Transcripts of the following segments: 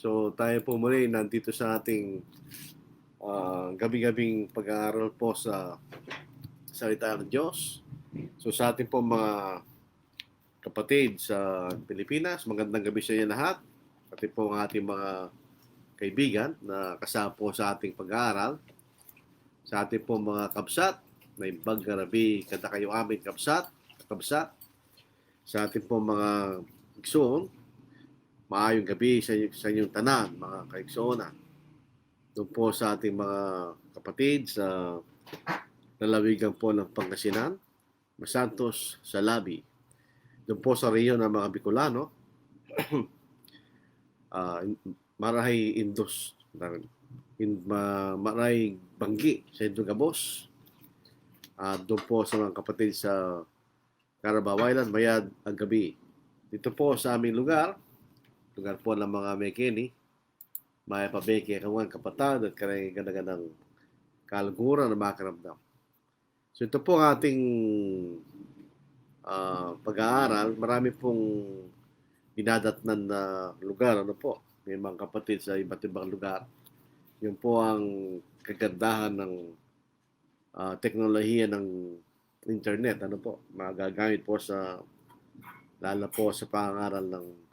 So tayo po muli nandito sa ating gabi-gabing pag-aaral po sa salita ng Diyos. So sa ating po mga kapatid sa Pilipinas, magandang gabi sa inyo lahat. Pati po ang ating mga kaibigan na kasama po sa ating pag-aaral. Sa ating po mga kabsat, na ibang garabi kada kayo amin kabsat. Sa ating po mga igsoon, maayong gabi sa inyong tanan, mga kaigsoona. Doon po sa ating mga kapatid sa lalawigan po ng Pangasinan, Masantos, Salabi. Doon po sa Rio ng mga Bicolano, Marahay Indos, Marahay Banggi sa Indogabos. Doon po sa mga kapatid sa Carabao Island, Mayad ang gabi. Dito po sa aming lugar po ng mga Mekeni, may pabeke kawan kapatid at karang ganda-gandang kaluguran na makaramdam. So ito po ang ating pag-aaral. Marami pong dinadatnan na lugar. Ano po? May mga kapatid sa iba't ibang lugar. Yun po ang kagandahan ng teknolohiya ng internet. Ano po? Magagamit po lalo po sa pangaral ng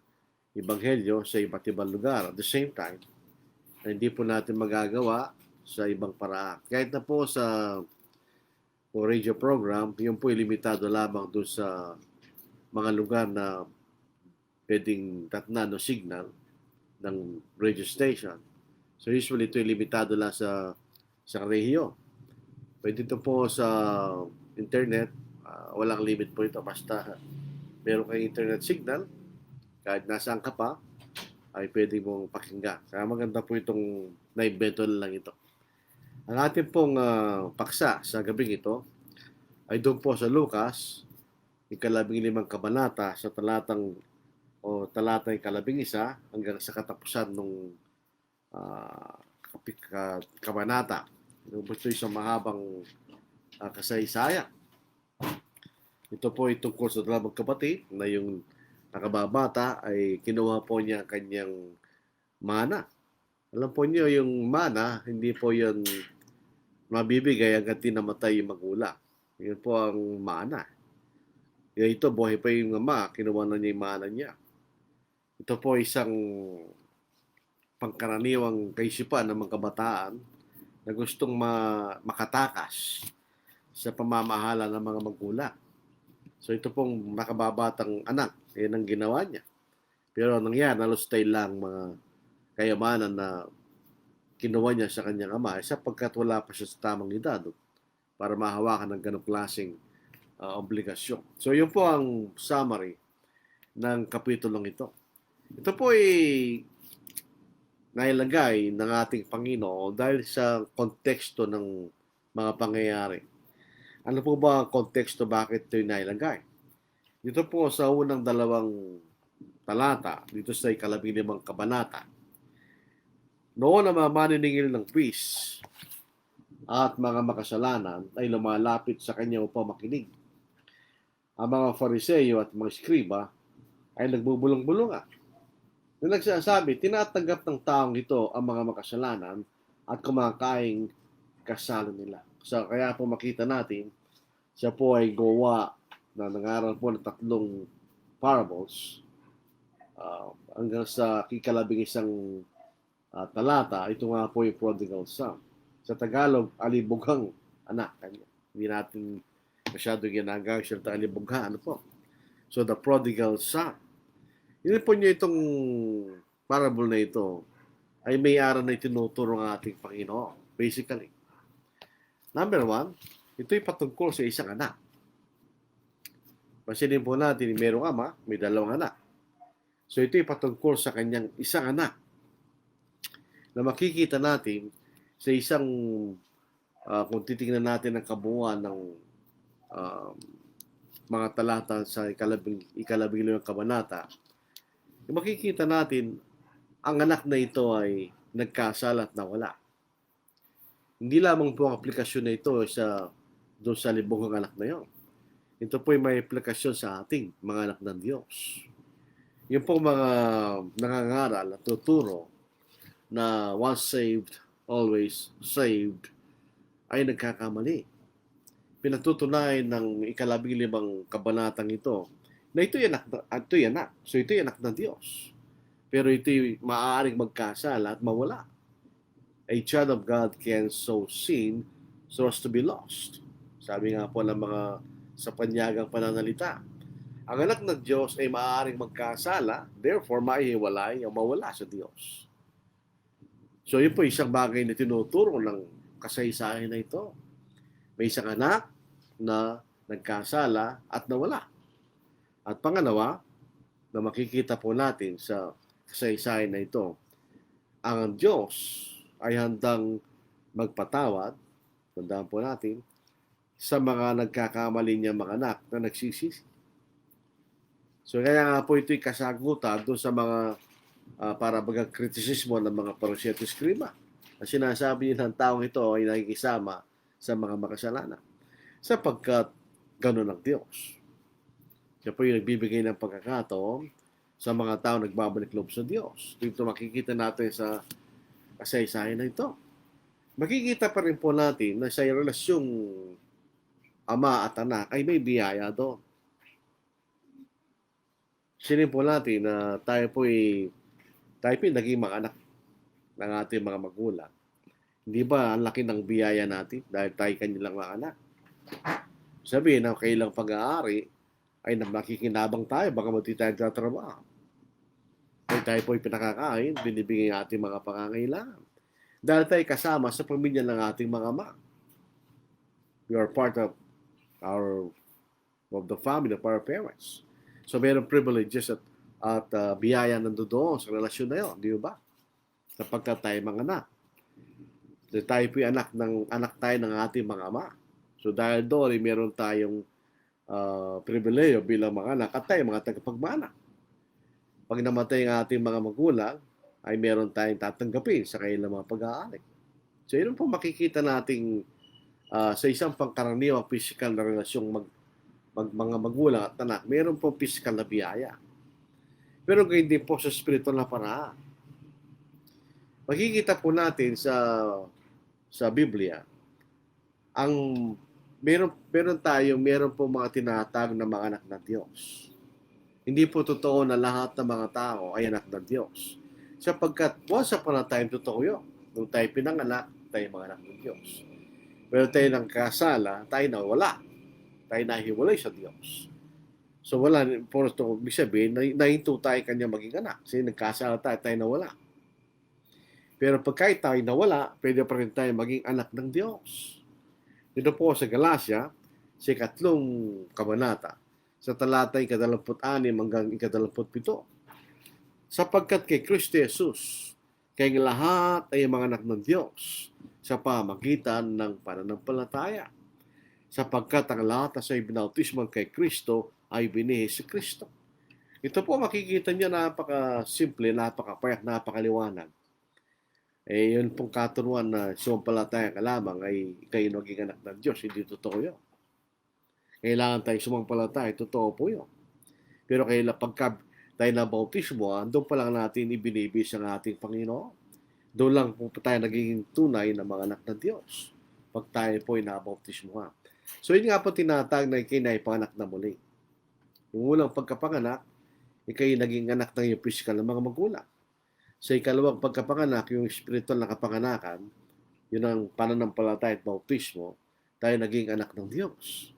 Ebanghelyo sa iba't ibang lugar. At the same time, hindi po natin magagawa sa ibang paraan. Kahit na po sa radio program, yun po limitado lamang doon sa mga lugar na pwedeng tatnan o signal ng radio station. So usually ito limitado lang sa rehiyo. Pwede ito po sa internet, walang limit po ito. Basta meron kayong internet signal, kahit nasaan ka pa, ay pwede mong pakinggan. Kaya maganda po itong na-invento lang ito. Ang ating pong paksa sa gabing ito ay doon po sa Lucas, 15 kabanata sa talatang 1 hanggang sa katapusan ng kabanata. Ito isang mahabang kasaysayan. Ito po ay tungkol sa dalawang kapatid na yung nakababata ay kinuha po niya kanyang mana. Alam po niyo yung mana, hindi po yun mabibigay hanggang namatay yung magulang. Yun po ang mana. Ito, buhay pa yung ama, kinuha na niya yung mana niya. Ito po isang pangkaraniwang kaisipan ng mga kabataan na gustong makatakas sa pamamahala ng mga magulang. So ito pong nakababatang anak, yan ang ginawa niya. Pero nangyari, nalustay lang mga kayamanan na kinuha niya sa kanyang ama sapagkat wala pa siya sa tamang edad para mahawakan ng ganong klaseng obligasyon. So yun po ang summary ng kapitulong ito. Ito po ay nailagay ng ating Panginoon dahil sa konteksto ng mga pangyayari. Ano po ba ang konteksto bakit ito nailagay? Dito po sa unang 2 talata, dito sa 15 kabanata, noon ang mga maniningil ng buwis at mga makasalanan ay lumalapit sa kanya upang makinig. Ang mga Fariseo at mga Skriba ay nagbubulong-bulungan. Na nagsasabi, tinatanggap ng taong ito ang mga makasalanan at kumakaing kasalo nila. So, kaya po makita natin, siya po ay gawa na nangaral po ng 3 parables hanggang sa 11 talata. Ito nga po yung prodigal son. Sa Tagalog, alibughang anak. Hindi natin masyado ginagawa siya ng alibughang. Ano po? So, the prodigal son. Yun po niyo itong parable na ito ay may aral na itinuturo ng ating Panginoon. Basically. Number 1, ito'y patungkol sa isang anak. Pansinin po natin, mayroong ama, may 2 anak. So ito'y patungkol sa kanyang isang anak na makikita natin sa isang, kung titingnan natin ang kabuuan ng mga talata sa 15 kabanata, makikita natin ang anak na ito ay nagkasala at nawala. Hindi lamang po ang aplikasyon na ito doon sa libughang anak na yon. Ito po ay may aplikasyon sa ating mga anak ng Diyos. Yung po mga nangangaral at tuturo na once saved, always saved ay nagkakamali. Pinatutunayan ng ika-15 kabanatang ito na ito'y anak. So ito'y anak ng Diyos. Pero ito'y maaaring magkasala at mawala. A child of God can sow sin so as to be lost. Sabi nga po ng mga sa panyagang pananalita, ang anak ng Diyos ay maaaring magkasala, therefore maihiwalay o mawala sa Diyos. So yun po isang bagay na tinuturo ng kasaysayan na ito. May isang anak na nagkasala at nawala. At pangalawa, na makikita po natin sa kasaysayan na ito, ang Diyos ay handang magpatawad, tandaan po natin, sa mga nagkakamali niya mga anak na nagsisisi. So kaya nga po ito'y kasagutan doon sa mga para bagang kritisismo ng mga parosyeto eskrima. Na sinasabi ng taong ito ay nakikisama sa mga makasalanan. Sapagkat gano'n ang Diyos. Siya po yung nagbibigay ng pagkakataon sa mga tao nagbabalik loob sa Diyos. Dito makikita natin sa kasaysayan na ito. Makikita pa rin po natin na sa relasyong ama at anak ay may biyaya doon. Sinin po natin na tayo po naging mga anak ng ating mga magulang. Hindi ba ang laki ng biyaya natin dahil tayo kanilang mga anak? Sabihin na kailang pag-aari ay makikinabang tayo, baka mati tayo tatrabaho. Ay tayo po pinakakain, binibigay ang ating mga pangangailangan. Dahil tayo kasama sa pamilya ng ating mga ama. We are part of the family of our parents. So mayroong privileges at biyaya nandoon sa relasyon na yun, di ba? Sapagkat tayo mga anak. So, tayo po anak tayo ng ating mga ama. So dahil doon, meron tayong pribileyo bilang mga anak at tayo mga tagapagmana. Pag namatay ang ating mga magulang, ay meron tayong tatanggapin sa kanilang mga pag-aari. So yun po makikita nating sa isang pangkaraniwang physical na relasyong mga magulang at anak, meron po physical na biyaya. Pero gayon din po sa spiritual na paraan. Makikita po natin sa Biblia, ang meron po mga tinatawag na mga anak ng Diyos. Hindi po totoo na lahat ng mga tao ay anak ng Diyos. Sapagkat once upon a time, totoo yun. Nung tayo pinanganak, tayo mga anak ng Diyos. Pero tayo nang kasala, tayo nawala. Tayo nahiwalay sa Diyos. So wala, for ito, ibig sabihin, nahinto tayo kanya maging anak. Kasi nagkasala tayo nawala. Pero pagka tayo nawala, pwede pa rin tayo maging anak ng Diyos. Dito po sa Galacia, sa 3 kabanata, sa talatay 26 hanggang 27. Sapagkat kay Kristo Jesus, kayong lahat ay mga anak ng Diyos sa pamagitan ng pananampalataya. Sapagkat ang lahat sa ibinautismo kay Kristo ay binihi si Kristo. Ito po makikita niyo napaka-simple, napaka-payak, napakaliwanag. Yun pong katuruan na sumampalataya ka lamang ay kayo naging anak ng Diyos. Hindi totoo yun. Kailangan tayo sumampalataya, totoo po yun. Pero pagka tayo na bautismo, doon pa lang natin ibinibis ang ating Panginoon. Doon lang po tayo nagiging tunay na mga anak ng Diyos. Pag tayo po ay nabautismo. So yun nga po tinatag na ikay na ipanganak na muli. Yung unang pagkapanganak, ikay naging anak ng iyong physical na mga magulang. Sa ikalawang pagkapanganak, yung spiritual na kapanganakan, yun ang pananampalataya at bautismo, tayo naging anak ng Diyos.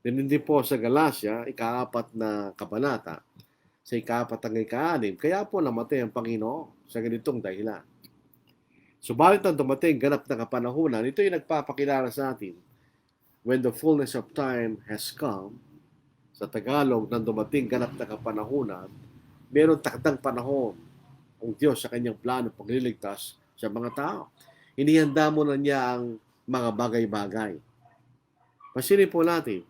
Hindi po sa Galacia, 4 na kabanata, sa 4 hanggang 6, kaya po namatay ang Panginoon sa ganitong dahilan. Subalit ang dumating ganap na kapanahunan, ito yung nagpapakilala sa atin. When the fullness of time has come, sa Tagalog, nang dumating ganap na kapanahunan, meron takdang panahon ang Diyos sa kanyang plano pagliligtas sa mga tao. Inihanda mo na niya ang mga bagay-bagay. Pansinin po natin,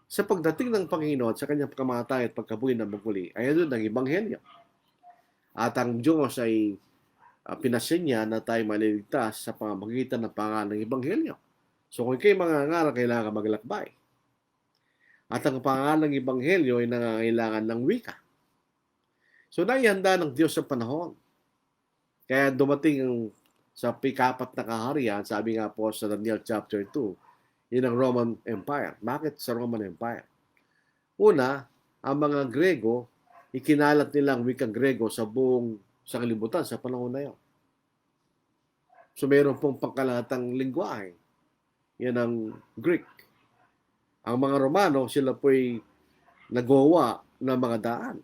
sa pagdating ng Panginoon sa kanyang pagkamatay at pagkabuhay ng maguli, ay doon ang Ebanghelyo. At ang Diyos ay pinasya na tayo maliligtas sa pamamagitan ng pangalan ng Ebanghelyo. So kung kayo mangangaral, kailangan maglakbay. At ang pangalan ng Ebanghelyo ay nangangailangan ng wika. So naihanda ng Diyos sa panahon. Kaya dumating sa pikapat na kaharian, sabi nga po sa Daniel chapter 2, yun ang Roman Empire. Bakit sa Roman Empire? Una, ang mga Grego, ikinalat nilang wikang Grego sa buong sanglibutan sa panahon na yun. So mayroon pong pangkalahatang lingwahe. Yan ang Greek. Ang mga Romano, sila po'y nagawa ng mga daan.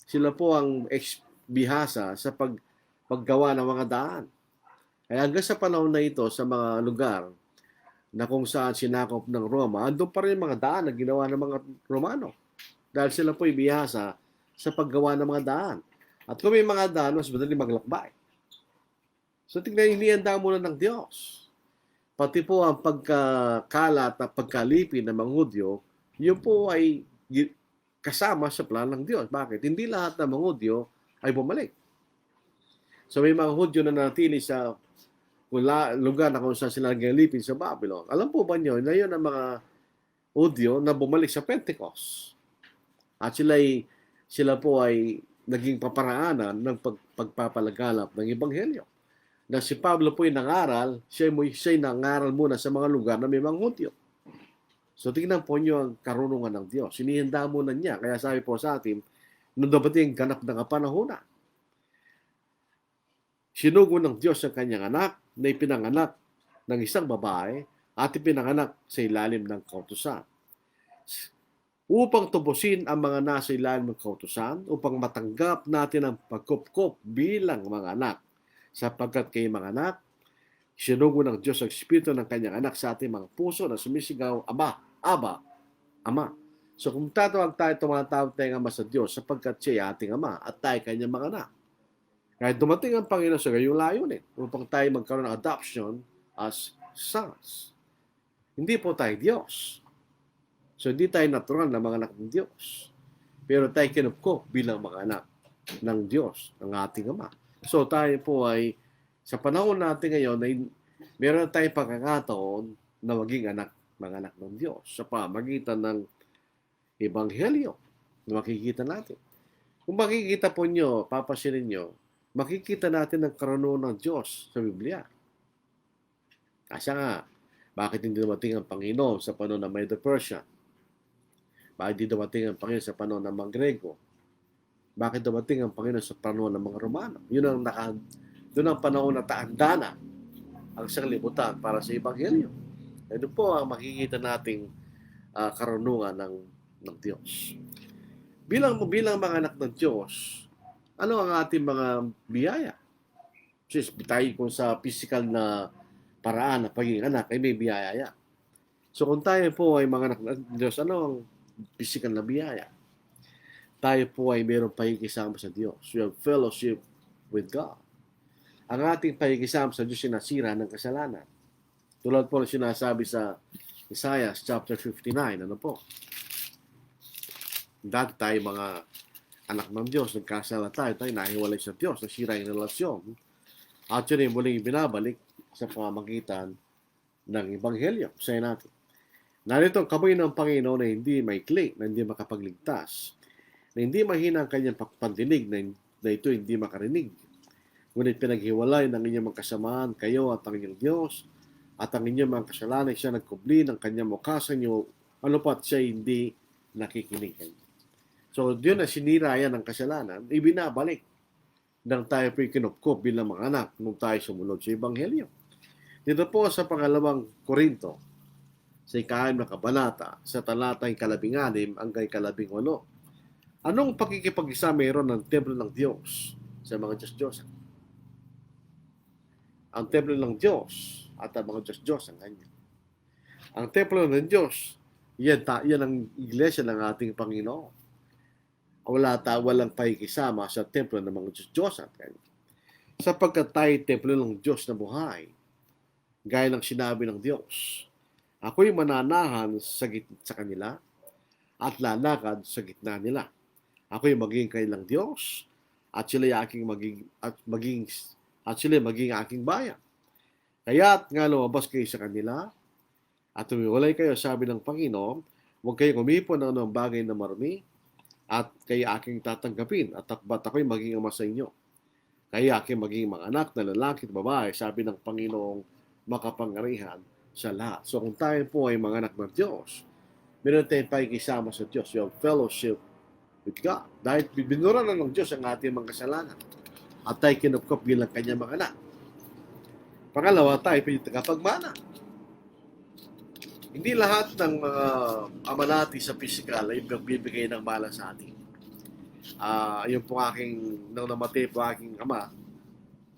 Sila po ang bihasa sa paggawa ng mga daan. Kaya hanggang sa panahon na ito, sa mga lugar na kung saan sinakop ng Roma, andun pa rin mga daan na ginawa ng mga Romano. Dahil sila po'y bihasa sa paggawa ng mga daan. At kung may mga daan, mas madali maglakbay. So tignan, inianda muna ng Diyos. Pati po ang pagkakalat at pagkalipin ng mga Hudyo, yun po ay kasama sa plano ng Diyos. Bakit? Hindi lahat ng mga Hudyo ay bumalik. So may mga Hudyo na natili sa lugar na kung saan sila naglalipin sa Babylon. Alam po ba nyo na yun ang mga Hudyo na bumalik sa Pentecost? At sila po ay naging paparaanan ng pagpapalaganap ng Ebanghelyo. Na si Pablo po ay nangaral, siya'y nangaral muna sa mga lugar na may mga Hudyo. So tingnan po nyo ang karunungan ng Diyos. Sinihanda muna niya. Kaya sabi po sa atin, nung dapating ganap ng kapanahunan, sinugo ng Diyos ang kanyang anak na ipinanganak ng isang babae at ipinanganak sa ilalim ng kautusan. Upang tubusin ang mga nasa ilalim ng kautusan, upang matanggap natin ang pagkupkop bilang mga anak. Sapagkat kay mga anak, sinugo ng Diyos ang Espiritu ng kanyang anak sa ating mga puso na sumisigaw, Aba, Aba, Ama. So kung tatawag tayo, tumatawag tayong Ama sa Diyos sapagkat siya ating Ama at tayo kanyang mga anak. Kahit dumating ang Panginoon sa gayong layunin upang tayo magkaroon ng adoption as sons. Hindi po tayo Diyos. So hindi tayo natural na mga anak ng Diyos. Pero tayo kinupko bilang mga anak ng Diyos, ng ating Ama. So tayo po ay, sa panahon natin ngayon, ay meron tayong pagkakataon na maging mga anak ng Diyos sa pamagitan ng Ebanghelyo na makikita natin. Kung makikita po nyo, papasinin nyo, makikita natin ang karunungan ng Diyos sa Biblia. Kasi nga, bakit hindi dumating ang Panginoon sa panahon ng Medo-Persian? Bakit hindi dumating ang Panginoon sa panahon ng mga Grego? Bakit dumating ang Panginoon sa panahon ng mga Romano? Doon ang panahon na taanda na ang sanglibutan para sa Ebanghelyo. Ito po ang makikita nating karunungan ng Diyos. Bilang mga anak ng Diyos, ano ang ating mga biyaya? Since tayo kung sa physical na paraan na pagiging anak, ay may biyaya. So kung tayo po ay mga anak ng Diyos, ano ang physical na biyaya? Tayo po ay mayroong pakikisama sa Diyos. We have fellowship with God. Ang ating pakikisama sa Diyos ay nasira ng kasalanan. Tulad po na sinasabi sa Isaiah chapter 59, ano po? Dati tayo mga anak ng Diyos, nagkasala tayo nahiwalay sa Diyos, nasira yung relasyon. At yun ay muling binabalik sa pamamagitan ng Ebanghelyo. Sayo natin. Narito ang kamay ng Panginoon na hindi maikli, na hindi makapagligtas, na hindi mahina ang kanyang pandinig, na ito hindi makarinig. Ngunit pinaghiwalay ng inyong mga kasamaan kayo at ang inyong Diyos, at ang inyong mga kasalanan siya nagkubli ng kanyang mukha sa inyo, ano pat siya hindi nakikinig. So, yun na sinira yan ng kasalanan, ibinabalik nang tayo po'y kinupkop bilang mga anak nung tayo sumunod sa Ebanghelyo. Dito po sa pangalawang Korinto, sa ika-6 na kabanata, sa talatang 16 hanggang 18. Anong pakikipag-isa mayroon ng templo ng Diyos sa mga Diyos-Diyos? Ang templo ng Diyos at ang mga Diyos-Diyos ang kanya. Ang templo ng Diyos, yan ang iglesia ng ating Panginoon. Walang pakikisama sa templo ng mga Diyos-Diyos at kanya. Sapagkat tayo templo ng Diyos na buhay, gaya ng sinabi ng Diyos, ako'y mananahan sa kanila at lalakad sa gitna nila. Ako'y maging kanilang Diyos at sila'y maging aking bayan. Kaya't nga lumabas kayo sa kanila at tumiwalay kayo, sabi ng Panginoon, huwag kayong umipon ng anong bagay na marumi at kayo aking tatanggapin at takbat ako'y maging ama sa inyo. Kaya maging mga anak na lalaki at babae, sabi ng Panginoong makapangyarihan sa lahat. So kung tayo po ay mga anak ng Diyos, meron tayong pakikisama sa Diyos, yung fellowship with God. Dahil binura na ng Diyos ang ating mga kasalanan at tayo kinupkop bilang kanyang mga anak. Pangalawa, tayo tagapagmana. Hindi lahat ng mga ama natin sa physical ay bibigay ng bala sa atin. Yung po nang namatay po aking ama,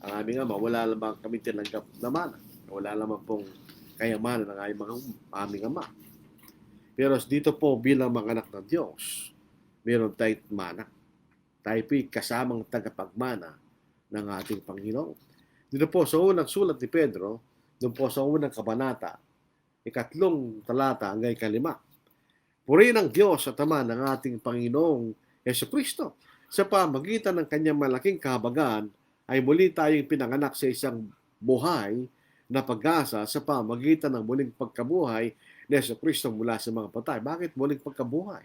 ang aming ama, wala lamang kami tinanggap na mana. Wala lamang pong kayamanan ng aming ama. Pero dito po bilang mga anak ng Diyos, meron tayong mana. Tayo po'y kasamang tagapagmana ng ating Panginoon. Dito po sa unang sulat ni Pedro, doon po sa unang kabanata, 3 talata hanggang 5. Purihin ang Diyos at Ama ng ating Panginoong Jesucristo. Sa pamagitan ng kanyang malaking kahabagan, ay muli tayong pinanganak sa isang buhay na pag-asa sa pamagitan ng muling pagkabuhay ni Jesucristo mula sa mga patay. Bakit muling pagkabuhay?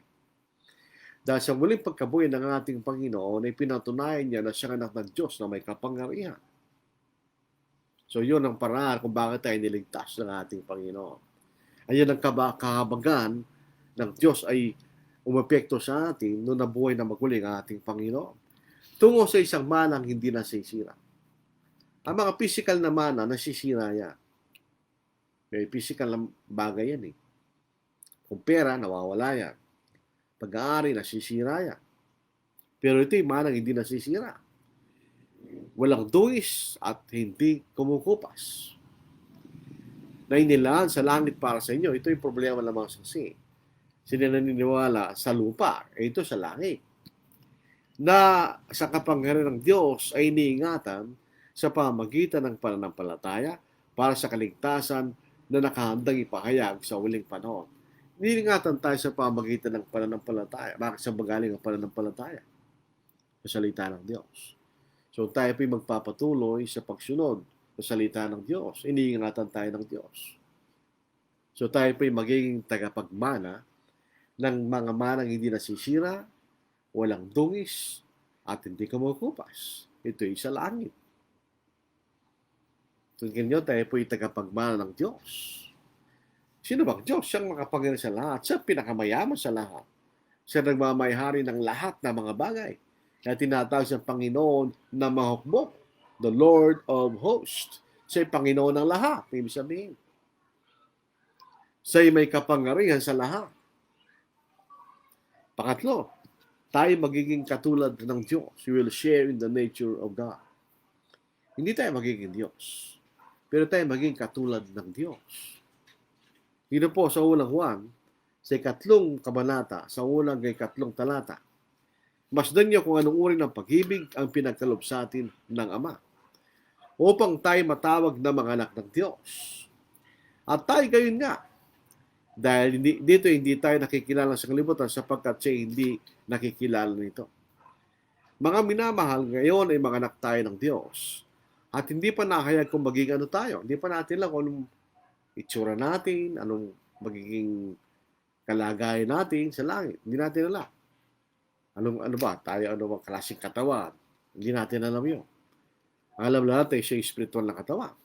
Dahil sa muling pagkabuhay ng ating Panginoon ay pinatunayan niya na siya anak ng Diyos na may kapangyarihan. So yun ang paraan kung bakit tayo niligtas ng ating Panginoon. Ayun ang kahabagan ng Diyos ay umepekto sa atin noong nabuhay na maguling ang ating Panginoon. Tungo sa isang manang hindi nasisira. Ang mga physical na mana, nasisira yan. May physical na bagay yan eh. Kung pera, nawawala yan. Pag-aari, nasisira yan. Pero ito yung manang hindi nasisira. Walang duwis at hindi kumukupas. Na inilaan sa langit para sa inyo. Ito yung problema lamang sa sila naniniwala sa lupa, ito sa langit. Na sa kapangyarihan ng Diyos ay iniingatan sa pamagitan ng pananampalataya para sa kaligtasan na nakahandang ipahayag sa huling panahon. Iniingatan tayo sa pamagitan ng pananampalataya. Bakit sa magaling ang pananampalataya? Sa salita ng Diyos. So tayo po'y magpapatuloy sa pagsunod sa salita ng Diyos. Iniingatan tayo ng Diyos. So tayo po'y magiging tagapagmana ng mga manang hindi nasisira, walang dungis, at hindi kumukupas. Ito'y sa langit. Tingnan nyo, tayo po'y tagapagmana ng Diyos. Sino bang Diyos? Siyang makapangyarihan sa lahat. Siya pinakamayaman sa lahat. Siya nagmamayari ng lahat ng mga bagay. Kaya tinatawag siyang Panginoon na mahukbok, the Lord of Hosts. Siya'y Panginoon ng lahat. Ibig sabihin, siya'y may kapangyarihan sa lahat. Pangatlo, tayo magiging katulad ng Diyos. We will share in the nature of God. Hindi tayo magiging Diyos. Pero tayo magiging katulad ng Diyos. Dito po sa unang Juan, sa 3 kabanata, sa unang 3 talata, masdan niyo kung anong uri ng pag-ibig ang pinagkalob sa atin ng Ama, upang tayo matawag na mga anak ng Diyos. At tayo gayon nga, dahil dito hindi tayo nakikilala sa kalibutan sapagkat siya hindi nakikilala nito. Mga minamahal, ngayon ay mga anak tayo ng Diyos. At hindi pa nakahayag kung magiging ano tayo. Hindi pa natin lang kung anong itsura natin, anong magiging kalagayan natin sa langit. Hindi natin alam. Ano ba? Tayo ano bang klaseng katawan? Hindi natin alam yun. Alam natin siya yung spiritual na katawan.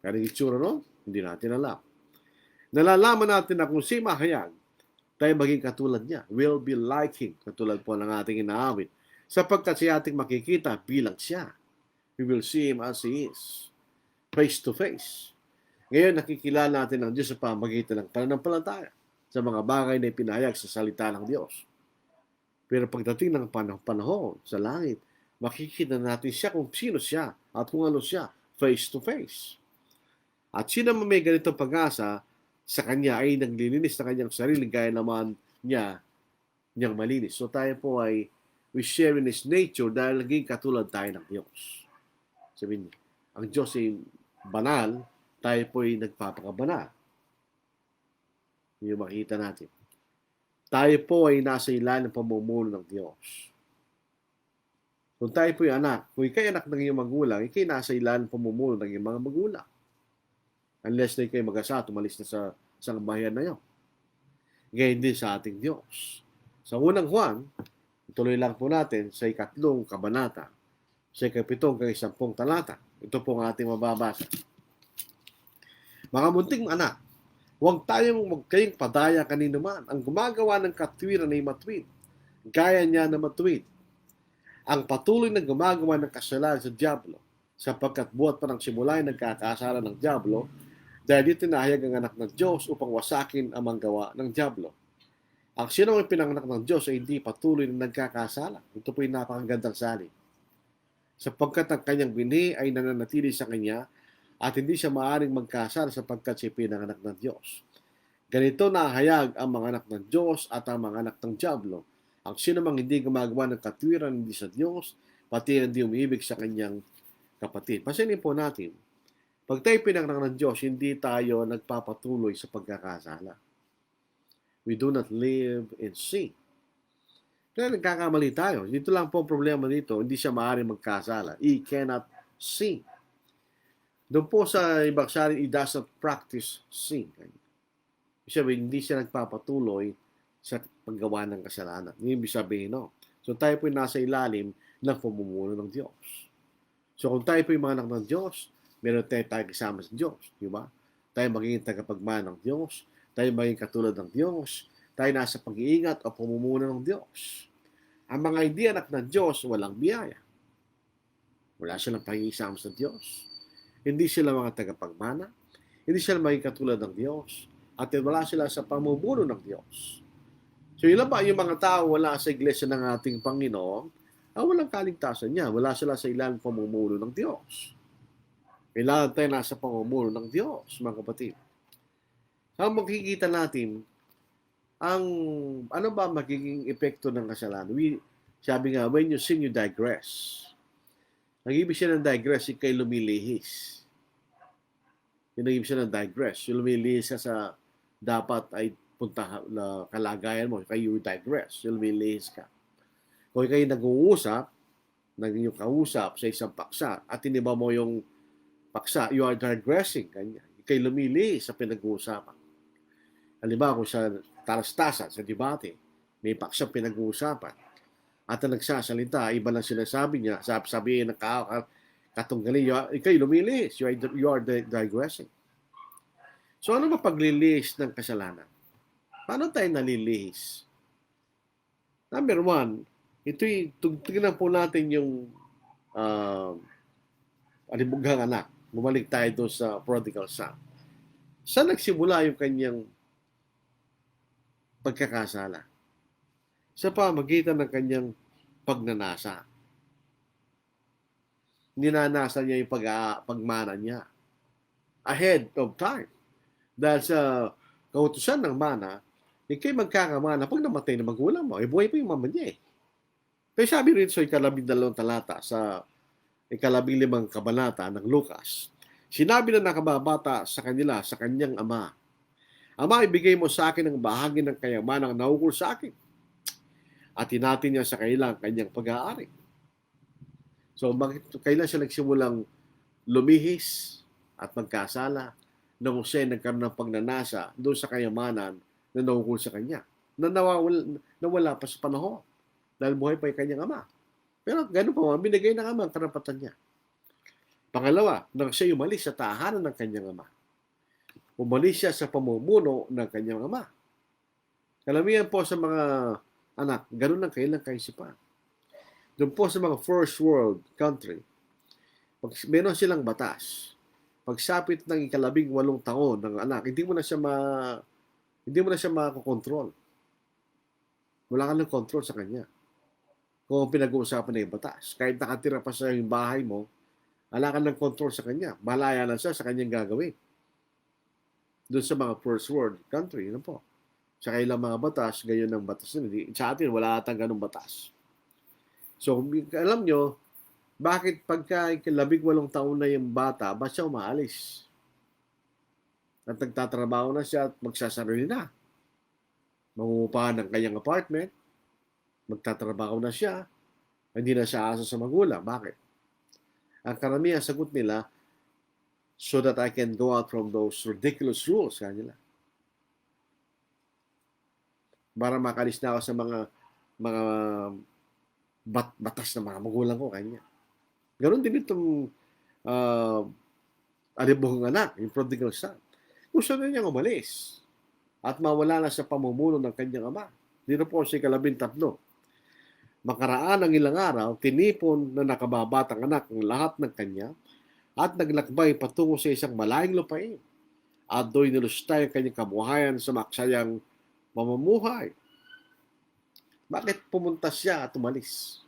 Pero yung itsura no? Hindi natin alam. Nalalaman natin na kung si mahayag, tayo maging katulad niya. Will be like him. Katulad po ng ating inaawit. Sapagkat siya ating makikita bilang siya. We will see him as he is. Face to face. Ngayon, nakikilala natin ang Diyos sa pamagitan ng pananampalataya sa mga bagay na ipinahayag sa salita ng Diyos. Pero pagdating ng panahon sa langit, makikita natin siya kung sino siya at kung ano siya, face to face. At sino man may ganitong pag-asa, sa kanya ay naglilinis na kanyang sarili gaya naman niyang malinis. So tayo po ay we share in His nature dahil naging katulad tayo ng Diyos. Sabihin, ang Diyos ay banal, tayo po ay nagpapakabanal. Yung makita natin. Tayo po ay nasa ilalim ng pamumuno ng Diyos. Kung tayo po ay anak, kung ikay anak ng iyong magulang, ikay nasa ilalim ng pamumuno ng iyong mga magulang. Unless na kayo mag-asa, tumalis na sa bayan na yun. Ngayon din sa ating Diyos. Sa unang Juan, tuloy lang po natin sa 3 kabanata. sa 7 hanggang 10 talata. Ito po ang ating mababasa. Mga munting anak, huwag kayong padaya kanino man. Ang gumagawa ng katwiran ay matuwid. Gaya niya na matuwid. Ang patuloy na gumagawa ng kasalanan sa Diablo, sapagkat buhat pa ng simula ay nagkakasala ng Diablo, dahil dito tinahayag ang anak ng Diyos upang wasakin ang manggawa ng Diablo. Ang sino ang pinanganak ng Diyos ay hindi patuloy na nagkakasala. Ito po yung napakagandang salin. Sapagkat ang kanyang binhi ay nananatili sa kanya at hindi siya maaaring magkasala sapagkat siya pinanganak ng Diyos. Ganito nahayag ang mga anak ng Diyos at ang mga anak ng Diablo. Ang sino mang hindi gumagawa ng katwiran hindi sa Diyos, pati hindi umiibig sa kanyang kapatid. Pansinin po natin, pag tayo pinanganak ng Diyos, hindi tayo nagpapatuloy sa pagkakasala. We do not live in sin. Kaya nagkakamali tayo. Dito lang po ang problema dito, hindi siya maaaring magkasala. He cannot sin. Doon po sa ibang salin, he does not practice sin. Hindi siya nagpapatuloy sa paggawa ng kasalanan. Yung ibig sabihin, no? So tayo po nasa ilalim ng pamumuno ng Diyos. So kung tayo po yung mga anak ng Diyos, meron tayo kasama sa Diyos. Di ba? Tayo magiging tagapagmana ng Diyos. Tayo magiging katulad ng Diyos. Tayo nasa pag-iingat o pamumuno ng Diyos. Ang mga hindi anak ng Diyos, walang biyaya. Wala silang pag-iisama sa Diyos. Hindi sila mga tagapagmana. Hindi sila maging katulad ng Diyos. At wala sila sa pamumuno ng Diyos. So ilan ba yung mga tao wala sa iglesia ng ating Panginoon, walang kaligtasan niya. Wala sila sa ilang pamumuno ng Diyos. Kailangan tayo nasa pamumuno ng Diyos, mga kapatid. Ang makikita natin, ano ba magiging epekto ng kasalanan? Sabi nga, when you sin, you digress. Ang ibig siya ng digress, ikay lumilihis. Yung ibig siya ng digress. Yung lumilihis ka sa dapat ay punta na kalagayan mo, kayo digress. Yung lumilihis ka. Kung kayo nag-uusap, naging kausap sa isang paksa, at tiniba mo yung paksa, you are digressing. Kanya. Ikay lumilihis sa pinag-uusapan. Halimbawa, kung sa talastasan, sa debate, may paksa pinag-uusapan, at ang nagsasalita, iba lang sinasabi niya, sabihin ng katunggali, ikay lumilihis, you are digressing. So ano ba paglilihis ng kasalanan? Paano tayo nalilihis? Number one, tignan po natin yung alibughang anak. Bumalik tayo doon sa prodigal son. Saan nagsimula yung kanyang pagkakasala? Sa pamagitan ng kanyang pagnanasa. Ninanasa niya yung pagmana niya ahead of time. Dahil sa kautusan ng mana, ikay magkakamana pag namatay na magulang mo. Buhay pa yung mama niya eh. Pero sabi rin sa 12 talata sa 15 kabanata ng Lucas, sinabi na nakababata sa kanila, sa kanyang ama, Ama, ibigay mo sa akin ang bahagi ng kayamanang naukol sa akin. At hinatin niya sa kanyang pag-aari. So, kailan siya nagsimulang lumihis at magkasala na kung siya nagkaroon ng pagnanasa doon sa kayamanan na naukol sa kanya. Nawala pa sa panahon dahil buhay pa yung kanyang ama. Pero ganun pa, binigay ng ama ang karapatan niya. Pangalawa, nang siya umalis sa tahanan ng kanyang ama. Umalis siya sa pamumuno ng kanyang ama. Kalamihan po sa mga anak, ganun ang kailang kaisipan. Doon po sa mga first world country, pag meron silang batas, pagsapit ng 18 taon ng anak, hindi mo na siya makakontrol. Wala ka ng control sa kanya. Kung pinag-uusapan na yung batas, kahit nakatira pa sa yung bahay mo, wala ka ng control sa kanya. Malaya na siya sa kanyang gagawin. Doon sa mga first world country, yun po. Sa kailang mga batas, gayon ang batas nila. Sa atin, wala atang ganong batas. So, alam nyo, bakit pagka 18 taon na yung bata, ba't siya umaalis? At nagtatrabaho na siya at magsasarili na. Mangungupahan ng kanyang apartment, magtatrabaho na siya, hindi na siya asa sa magulang. Bakit? Ang karamihan sagot nila, so that I can go out from those ridiculous rules kanila. Para makalis na ako sa mga batas ng mga magulang ko kanya. Ganon din itong uh, alibuhang anak, yung prodigal son. Gusto na niyang umalis at mawala na sa pamumuno ng kanyang ama. Dito po si 13. Makaraan ng ilang araw, tinipon na nakababatang anak ng lahat ng kanya at naglakbay patungo sa isang malayong lupain. At do'y nilustay ang kanyang kabuhayan sa maksayang mamumuhay. Bakit pumunta siya at umalis?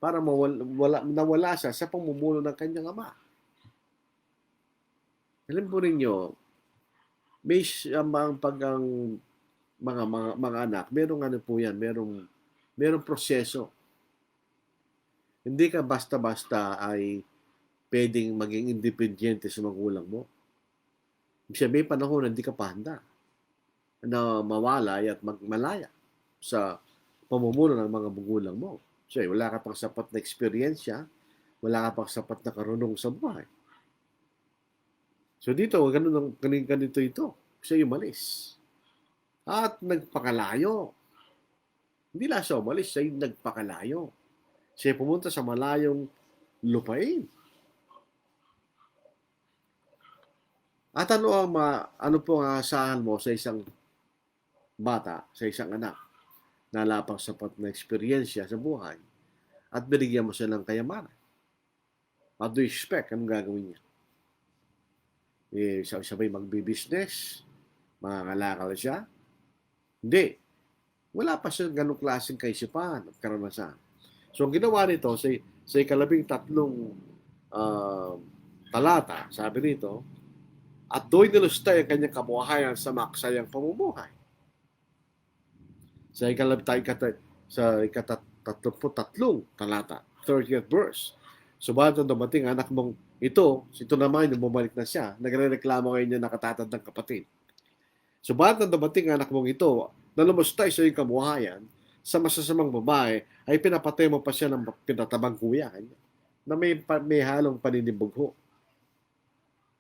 Para nawala siya sa pamumuno ng kanyang ama. Alam po ninyo, may mga anak, merong ano po yan, merong proseso. Hindi ka basta-basta ay pwedeng maging independyente sa magulang mo. Ibig sabihin, panahon na hindi ka pa handa na mawalay at magmalaya sa pamumuno ng mga magulang mo. So, wala ka pang sapat na eksperyensya, wala ka pang sapat na karunong sa buhay. So, dito, ganito ito. Siya umalis. At nagpakalayo. Hindi lang siya umalis, siya nagpakalayo. Siya pumunta sa malayong lupain. At ano po ang asahan mo sa isang bata, sa isang anak na lapang sapat na eksperyensya sa buhay at binigyan mo siya ng kayamanan? What do you expect? Anong gagawin niya? Sabay magbi-business? Mangangalakal siya? Hindi. Wala pa siya ganong klaseng kaisipan at karanasan. So, ang ginawa nito sa 13 talata, sabi nito, at do'y nilustay ang kanyang kabuhayan sa maksayang pamumuhay. Sa 33 talata, 30th verse. Subalit dumating anak mong ito naman yung bumalik na siya, nagre-reklamo ngayon niya nakatatad ng kapatid. Subalit dumating anak mong ito, na lumustay sa iyong kabuhayan, sa masasamang babae, ay pinapatay mo pa siya ng pinatabang kuya na may halong paninibugho.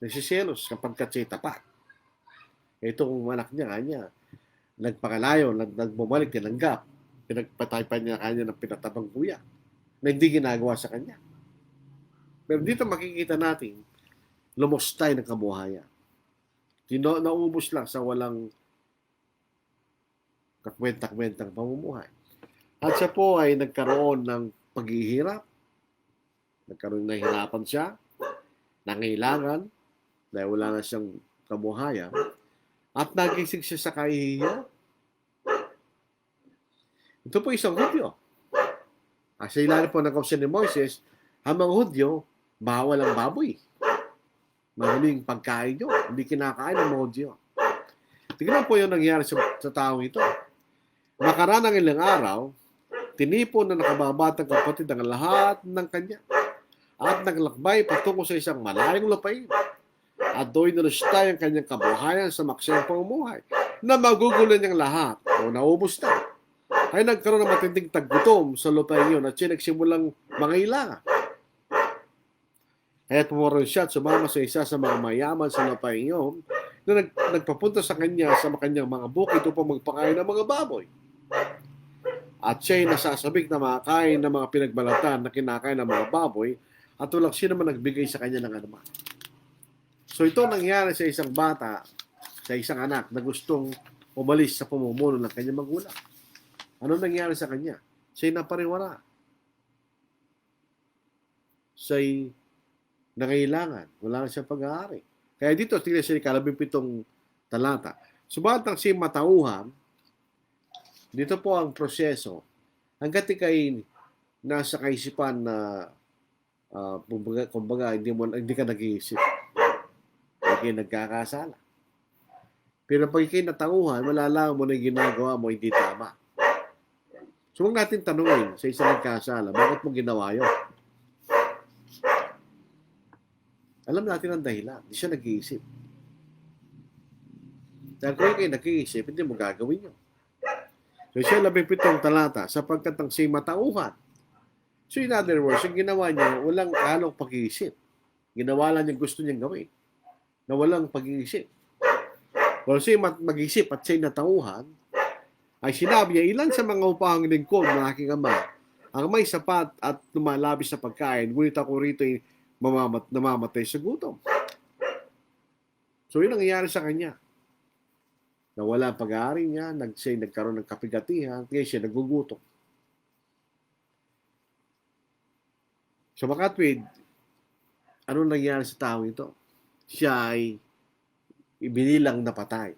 Nagsisilos kapag katsay tapat. Itong anak niya, nagpakalayo, nagbumalik, tinanggap, pinagpatay pa niya kanya ng pinatabang kuya na hindi ginagawa sa kanya. Pero dito makikita natin, lumustay ng kabuhayan. Naubos lang sa walang kakwenta-kwentang pamumuhay. At siya po ay nagkaroon ng paghihirap, nagkaroon ng hirapan siya, nangailangan, dahil wala na siyang kabuhayan, at nagising siya sa kahihiyo. Ito po isang Hudyo. Sa ilalim po ng kautusan ni Moises, ang mga Hudyo, bawal ang baboy. Maraming pagkain nyo, hindi kinakain ng mga Hudyo. Tignan po yung nangyari sa taong ito. Nakaraan ng ilang araw, tinipon na nakababatang kapatid ang lahat ng kanya at naglakbay patungo sa isang malayong lupain. At do'y nalustay ang kanyang kabuhayan sa maksayang pamumuhay na magugulan niyang lahat o naubos na. Ay nagkaroon ng matinding taggutom sa lupain yun at siya nagsimulang mangailangan. Kaya pumaroon siya at sumama sa isa sa mga mayaman sa lupain yun na nagpapunta sa kanya sa kanyang mga bukid upang magpakain ng mga baboy. At siya'y nasasabik na makakain ng mga pinagbalatan na kinakain ng mga baboy at walang sino man nagbigay sa kanya ng anuman. So ito nangyari sa isang bata, sa isang anak na gustong umalis sa pamumuno ng kanyang magulang. Ano nangyari sa kanya? Siya'y napariwara. Siya'y nangailangan. Wala na siyang pag-aari. Kaya dito, tingnan siya 17 talata. Subalit ang siya'y matauhan, dito po ang proseso. Hanggat ikay nasa kaisipan na kumbaga hindi ka nag-iisip. Hindi nagkakasala. Pero pag ikay natauhan, malalaman mo na yung ginagawa mo hindi tama. So huwag natin tanungin sa isang nagkasala, bakit mo ginawa yun? Alam natin ang dahilan. Hindi siya nag-iisip. Dahil kung ikay nag-iisip, hindi mo gagawin yun. So siya 17 talata, sapagkat ang siya'y matauhan. So in other words, yung ginawa niya, walang halong pag-iisip. Ginawa lang yung gusto niyang gawin na walang pag-iisip. Kung siya mag-isip at siya'y natauhan, ay sinabi niya, ilan sa mga upahang lingkod ng aking ama ang may sapat at lumalabis sa pagkain, ngunit ako rito ay namamatay sa gutom. So yun ang nangyayari sa kanya. Nawala ang pag-aari niya, nagkaroon ng kapigatihan, kaya siya nagugutom. Sa makatwid, ano nangyari sa tao ito? Siya ay ibinilang na patay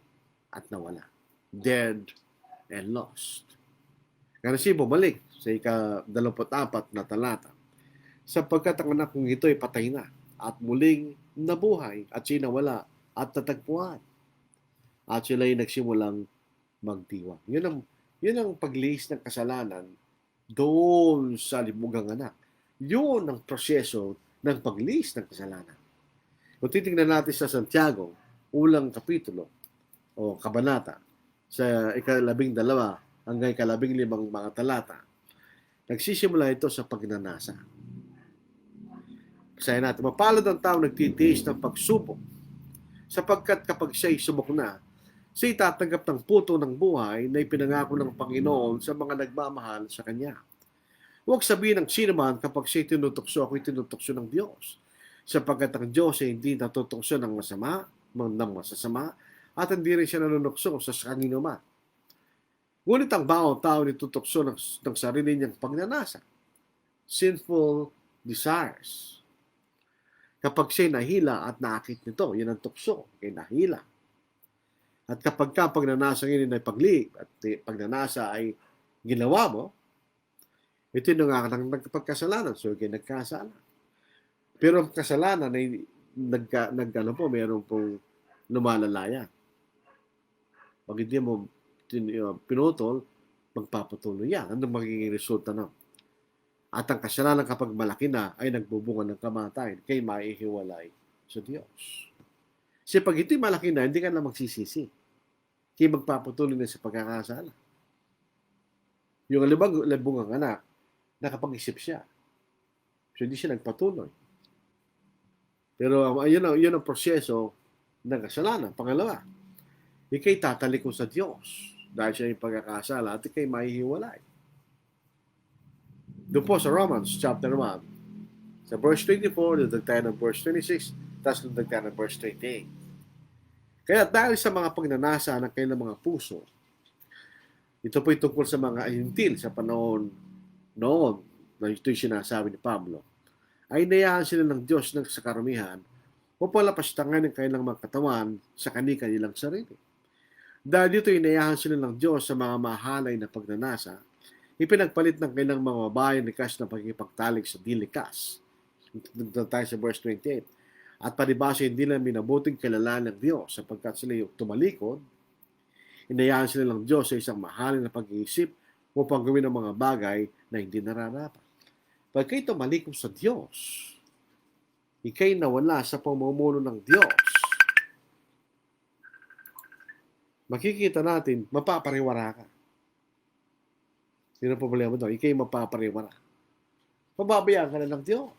at nawala. Dead and lost. Kaya siya bumalik sa ika-24 na talata. Sapagkat ang anak kong ito ay patay na at muling nabuhay at siya nawala at natagpuan. At sila ay nagsimulang magdiwang. Yun ang paglihis ng kasalanan doon sa libugang anak. Yun ang proseso ng paglihis ng kasalanan. Kung titingnan natin sa Santiago, ulang kapitulo o kabanata, sa ika-12 hanggang ika-15 mga talata, nagsisimula ito sa pagnanasa. Basahin natin, mapalad ang tao nagtitiis ng pagsubok, sapagkat kapag siya'y subok na, siya'y tatanggap ng puto ng buhay na ipinangako ng Panginoon sa mga nagmamahal sa Kanya. Huwag sabihin ng sino man kapag siya'y tinutukso, ako'y tinutukso ng Diyos. Sapagkat ang Diyos ay hindi natutukso ng masasama, at hindi rin siya nanunukso sa kanino man. Ngunit ang bawang tao nitutukso ng sarili niyang pagnanasa. Sinful desires. Kapag siya'y nahila at naakit nito, yan ang tukso, kay nahila. At kapag pagnanasa ngayon ay paglik at pagnanasa ay ginawa mo, ito yung nagpagkasalanan, so kayo nagkasala. Pero ang kasalanan ay meron pong lumalalaya. Pag hindi mo pinutol, magpapatuloy yan. Ano magiging resulta na? At ang kasalanan kapag malaki na ay nagbubunga ng kamatayan, kay maihiwalay sa Diyos. Kasi pag ito'y malaki na, hindi ka na magsisisi. Kaya magpapatuloy na sa pagkakasala. Yung libungang anak, nakapag-isip siya. So hindi siya nagpatuloy. Pero yun ang proseso ng kasalanan. Pangalawa, ikay tatalikod sa Diyos dahil siya yung pagkakasala at ikay mahihiwalay. Doon po sa Romans chapter 1, sa verse 24, dudag tayo ng verse 26, tapos dudag tayo ng verse 28. Kaya dahil sa mga pagnanasa ng kanilang mga puso, ito po'y tungkol sa mga ahintil sa panahon noon, na ito'y sinasabi ni Pablo, ay inayaan sila ng Diyos ng sa karumihan upang lapastangan ng kanilang mga katawan sa kanilang sarili. Dahil dito inayahan sila ng Diyos sa mga mahalay na pagnanasa, ipinagpalit ng kanilang mga babae likas na pagkipagtalik sa dilikas. Dito tayo sa verse 28. At palibasa hindi lang minabuting kilala ng Diyos sapagkat sila yung tumalikod, inayahan sila ng Diyos sa isang mahalay na pag-iisip upang gawin ang mga bagay na hindi nararapat. Pag kayo tumalikod sa Diyos, ikay nawala sa pamumuno ng Diyos, makikita natin, mapapariwara ka. Sino po problema doon? Ikay mapapariwara. Pababayaan ka na ng Diyos.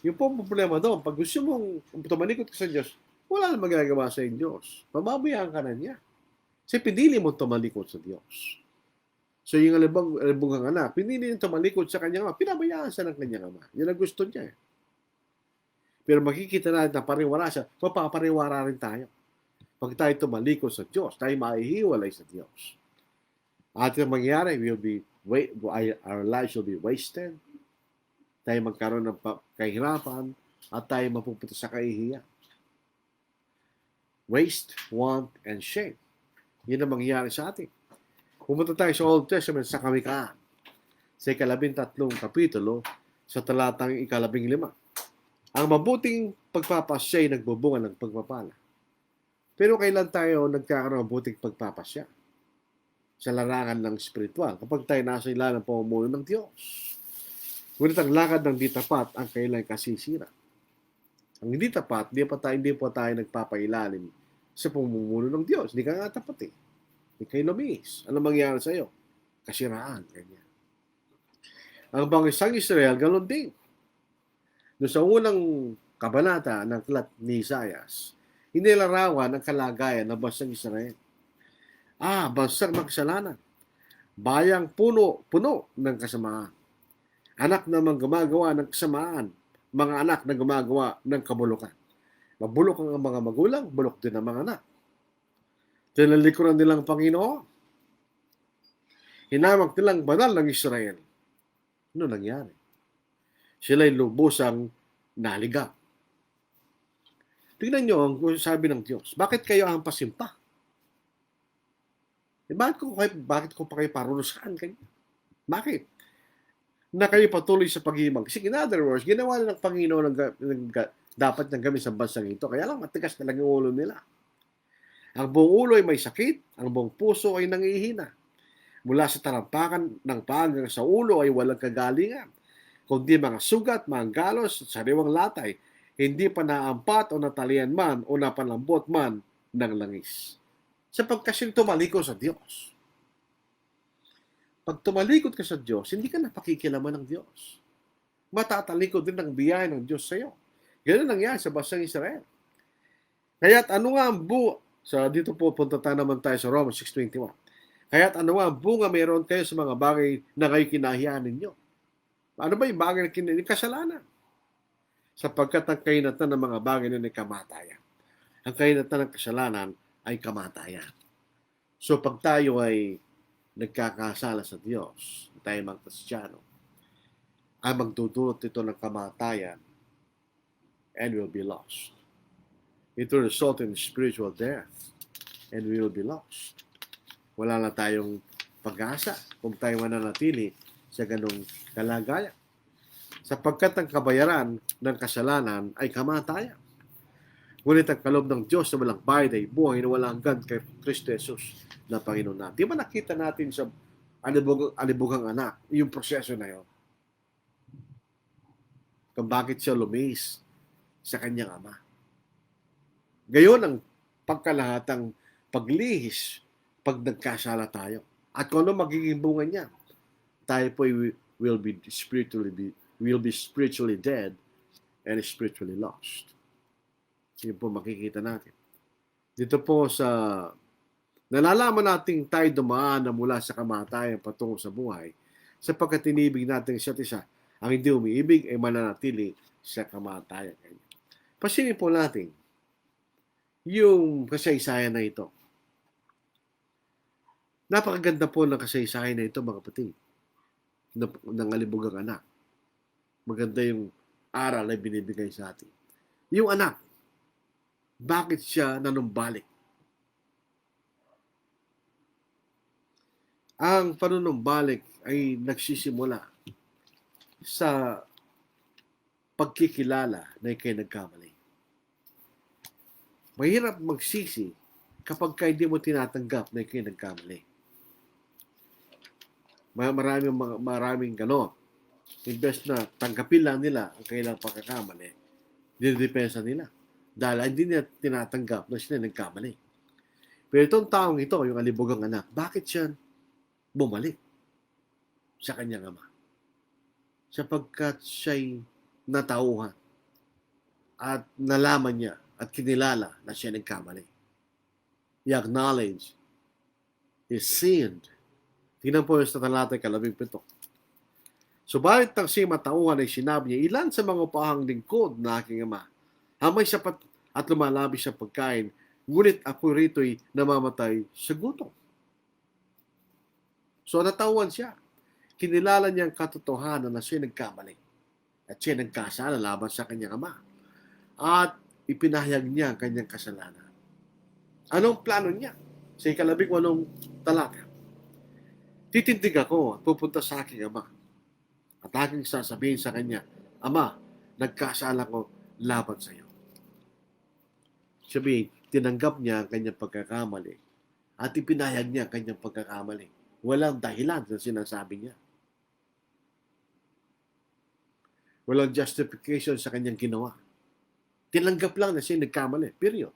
Yung po problema doon, pag gusto mong tumalikod ka sa Diyos, wala na magagawa sa Diyos. Pababayaan ka na niya. Kasi pinili mo tumalikod sa Diyos. So yung alibungang anak, pinili niya tumalikod sa kanyang ama, pinabayaan siya ng kanyang ama. Yan ang gusto niya. Pero makikita natin na pariwara siya, mapapariwara rin tayo. Pag tayo tumalikod sa Diyos, tayo maihiwalay sa Diyos. At yung mangyayari, our lives will be wasted. Tayo magkaroon ng kahirapan at tayo mapupunta sa kahihiyan. Waste, want, and shame. Yun ang mangyayari sa atin. Pumunta tayo sa Old Testament sa Kamikaan. Sa 13 kapitulo, sa talatang 15. Ang mabuting pagpapasya ay nagbubunga ng pagpapala. Pero kailan tayo nagkakaroon ng mabuting pagpapasya? Sa larangan ng spiritual. Kapag tayo nasa ilalim ng pamumuno ng Diyos. Ngunit ang lakad ng di tapat ang kailan kasisira. Ang hindi tapat, hindi pa tayo nagpapailalim sa pamumuno ng Diyos. Hindi ka nga tapat eh. Hindi kayo lumis. Ano mangyayari sa iyo? Kasiraan. Ganyan. Ang bangisang Israel, ganoon din. Doon sa unang kabanata ng aklat ni Isaias, inilarawan ang kalagayan ng bansang Israel. Bansang makasalanan. bayang puno ng kasamaan. Anak naman gumagawa ng kasamaan, mga anak na gumagawa ng kabulukan. Mabulok ang mga magulang, bulok din ang mga anak. Tinalikuran nilang Panginoon. Hinamag nilang banal ng Israel. Ano nangyari? Sila'y lubusang naligaw. Tingnan nyo ang sabi ng Diyos. Bakit kayo hampasin pa? Bakit ko pa kayo parurusahan kayo? Bakit? Na kayo patuloy sa paghimang. Kasi in other words, ginawa na ng Panginoon dapat nang gawin sa bansang ito. Kaya lang matigas na lang yung ulo nila. Ang buong ulo ay may sakit, ang buong puso ay nangihina. Mula sa tarampakan ng paa hanggang sa ulo ay walang kagalingan, kundi mga sugat, mga galos at sariwang latay, hindi pa naampat o natalian man o napanlambot man ng langis. Sapagkat tumalikod sa Diyos. Pag tumalikod ka sa Diyos, hindi ka napakikilaman ng Diyos. Matatalikod din ang biyaya ng Diyos sa iyo. Ganun nangyari sa bansang Israel. Kaya't ano nga ang dito po punta naman tayo sa Romans 6:21. Kaya't ano nga ang bunga mayroon kayo sa mga bagay na kayo kinahiyaan ninyo? Ano ba yung bagay na kinahiyaan? Kasalanan. Sapagkat ang kainatan ng mga bagay na ay kamatayan. Ang kainatan ng kasalanan ay kamatayan. So pag tayo ay nagkakasala sa Diyos, tayo mga Kristiyano, ay magdudulot ito ng kamatayan and will be lost. It will result in spiritual death and we will be lost. Wala na tayong pag-asa kung tayo mananatili sa ganong kalagayan. Sapagkat ang kabayaran ng kasalanan ay kamatayan. Ngunit ang kaloob ng Diyos na walang bayad ay buhay na walang hanggan kay Kristo Jesus na Panginoon natin. Di ba nakita natin sa alibugang anak, yung proseso na yun? Kung bakit siya lumis sa kanyang ama. Gayon ang pagkalahatang paglihis pag nagkasala tayo. At kung ano magiging bunga niya, tayo po will be spiritually dead and spiritually lost. Yun po makikita natin. Dito po nalalaman natin tayo dumaan na mula sa kamatayan patungo sa buhay sapagkat inibig natin isa't isa. Ang hindi umiibig ay mananatili sa kamatayan. Pasingin po natin yung kasaysayan na ito. Napakaganda po ng kasaysayan na ito, mga kapatid, ng alibugang anak. Maganda yung aral na binibigay sa atin. Yung anak, bakit siya nanumbalik? Ang panunumbalik ay nagsisimula sa pagkikilala na ikay nagkamali. Mahirap magsisi kapag hindi mo tinatanggap na ikay nagkamali. Maraming gano'n. Imbes na tanggapin lang nila ang kailang pagkakamali, dinedepensa nila. Dahil hindi nila tinatanggap na sila nagkamali. Pero itong taong ito, yung alibugang anak, bakit siya bumalik sa kanyang ama? Sapagkat siya'y natauhan at nalaman niya at kinilala na siya nagkamali. He acknowledged he sinned. Tingnan po sa talatay 17. Subalit ang siya matauhan ay sinabi niya, ilan sa mga upahang lingkod na aking ama, ang may sapat at lumalabis sa pagkain, ngunit ako rito'y namamatay sa gutom. So natauhan siya. Kinilala niya ang katotohanan na siya nagkamali. At siya nagkasala laban sa kanyang ama. At ipinahayag niya ang kanyang kasalanan. Anong plano niya? Sa 18 talata. Titindig ako at pupunta sa aking ama. At aking sasabihin sa kanya, Ama, nagkasala ko laban sa iyo. Sabihin, tinanggap niya ang kanyang pagkakamali at ipinahayag niya ang kanyang pagkakamali. Walang dahilan sa sinasabi niya. Walang justification sa kanyang ginawa. Tinanggap lang na siya nagkamali. Period.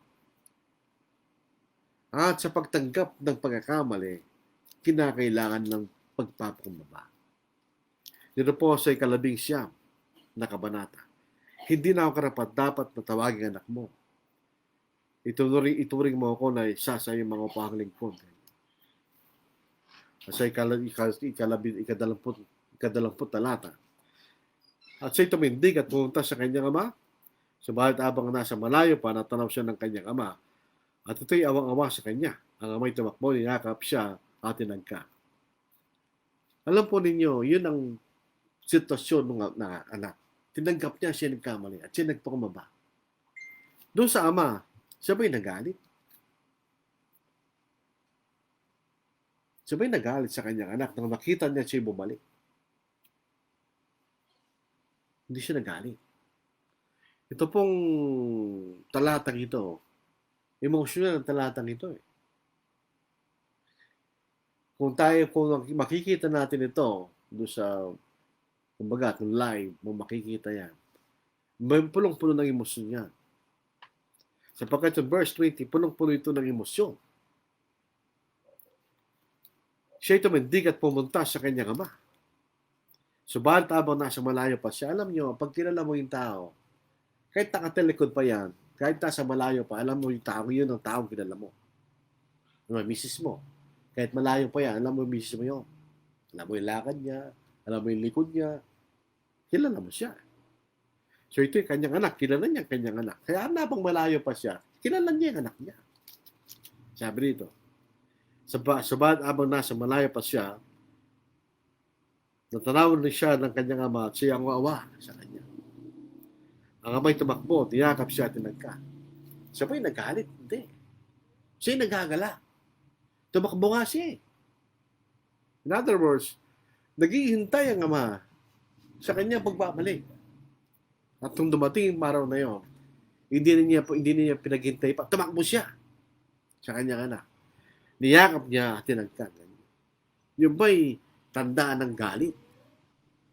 At sa pagtanggap ng pagkakamali, kinakailangan ng pagpapakumbaba. Dito po sa 19 na kabanata. Hindi na ako karapat-dapat na tawagin anak mo. Ituring mo ako na isa sa iyong mga upahang lingkod. Sa ikadalamput talata. At siya'y tumindig at pumunta sa kanyang ama, subalit habang nasa malayo pa, natanaw siya ng kanyang ama, at ito'y awang-awa sa kanya. Ang ama'y tumakbo, niyakap siya at tinagka. Alam po ninyo, yun ang sitwasyon ng anak. Tinanggap niya siya nagkamali at siya nagpakumaba. Doon sa ama, sabay nagalit. Sabay nagalit sa kanyang anak nang nakita niya siya bumalik. Hindi siya nagalit. Ito pong talatang ito, emosyonal ang talatang ito eh. Kung makikita natin ito doon sa, kumbaga, kung live mo makikita yan, may pulong-pulo ng emosyon yan. Sapagkat sa verse 20, pulong-pulo ito ng emosyon. Siya'y tumindig at pumunta sa kanyang ama. Subalit habang nasa malayo pa siya, alam nyo, pag kilala mo yung tao, kahit nakatelikod pa yan, kahit nasa malayo pa, alam mo yung tao, yun ang taong kilala mo. Ano, misis mo. Kahit malayo pa yan, alam mo yung misis mo yun. Alam mo yung lakad niya, alam mo yung likod niya, kilala mo siya. So ito yung kanyang anak, kilala niya ang kanyang anak. Kaya habang malayo pa siya, kilala niya yung anak niya. Sabi dito, sabat habang nasa malayo pa siya, natanaw rin siya ng kanyang ama at siya ang awa sa kanya. Ang ama'y tumakbo, tiyakap siya at tinagka. Siya ba'y nagalit? Hindi. Siya'y nagagala. Tumakbo nga siya. In other words, naghihintay ang ama sa kanyang pagbabalik. At kung dumating yung araw na yun, hindi niya pinaghintay pa. Tumakbo siya sa kanyang anak. Niyakap niya at tinagka. Yung ba'y tandaan ng galit?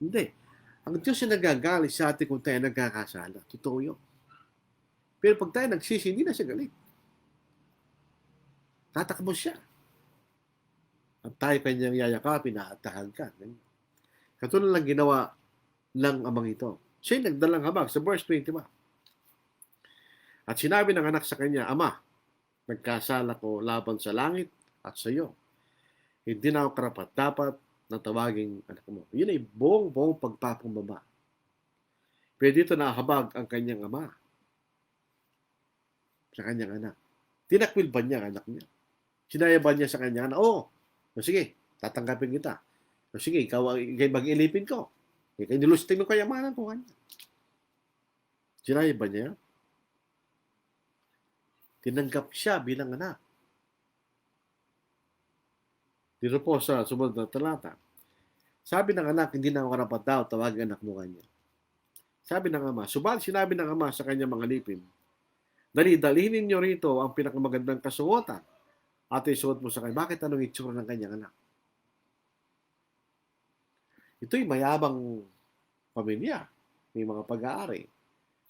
Hindi. Ang Diyos ay nagagalit sa atin kung tayo nagkakasala. Totoo yun. Pero pag tayo nagsisi, hindi na siya galit. Tatakbo siya. At tayo kanyang yayakapin at tahagkan. Katulad lang ginawa ng amang ito. Siya'y nagdalang habag sa verse 21. At sinabi ng anak sa kanya, Ama, nagkasala ko laban sa langit at sa iyo. Hindi na ako karapat-dapat na tawaging anak mo. Yun ay buong pagpapakumbaba. Pero dito nahabag ang kanyang ama sa kanyang anak. Tinakwil ba niya ang anak niya? Sinayaban niya sa kanyang anak, sige, tatanggapin kita. Sige, ikaw mag-ilipin ko. Ikaw nilusting mo kayamanan ko kanya. Sinayaban niya? Tinanggap siya bilang anak. Dito po sa sumunod na talata. Sabi ng anak, hindi na ako karapat daw, tawagin anak mo kanya. Sabi ng ama, subalit sinabi ng ama sa kanyang mga lipin, dalhin ninyo rito ang pinakamagandang kasuotan at isuot mo sa kanya. Bakit anong itsura ng kanyang anak? Ito'y mayabang pamilya, may mga pag-aari.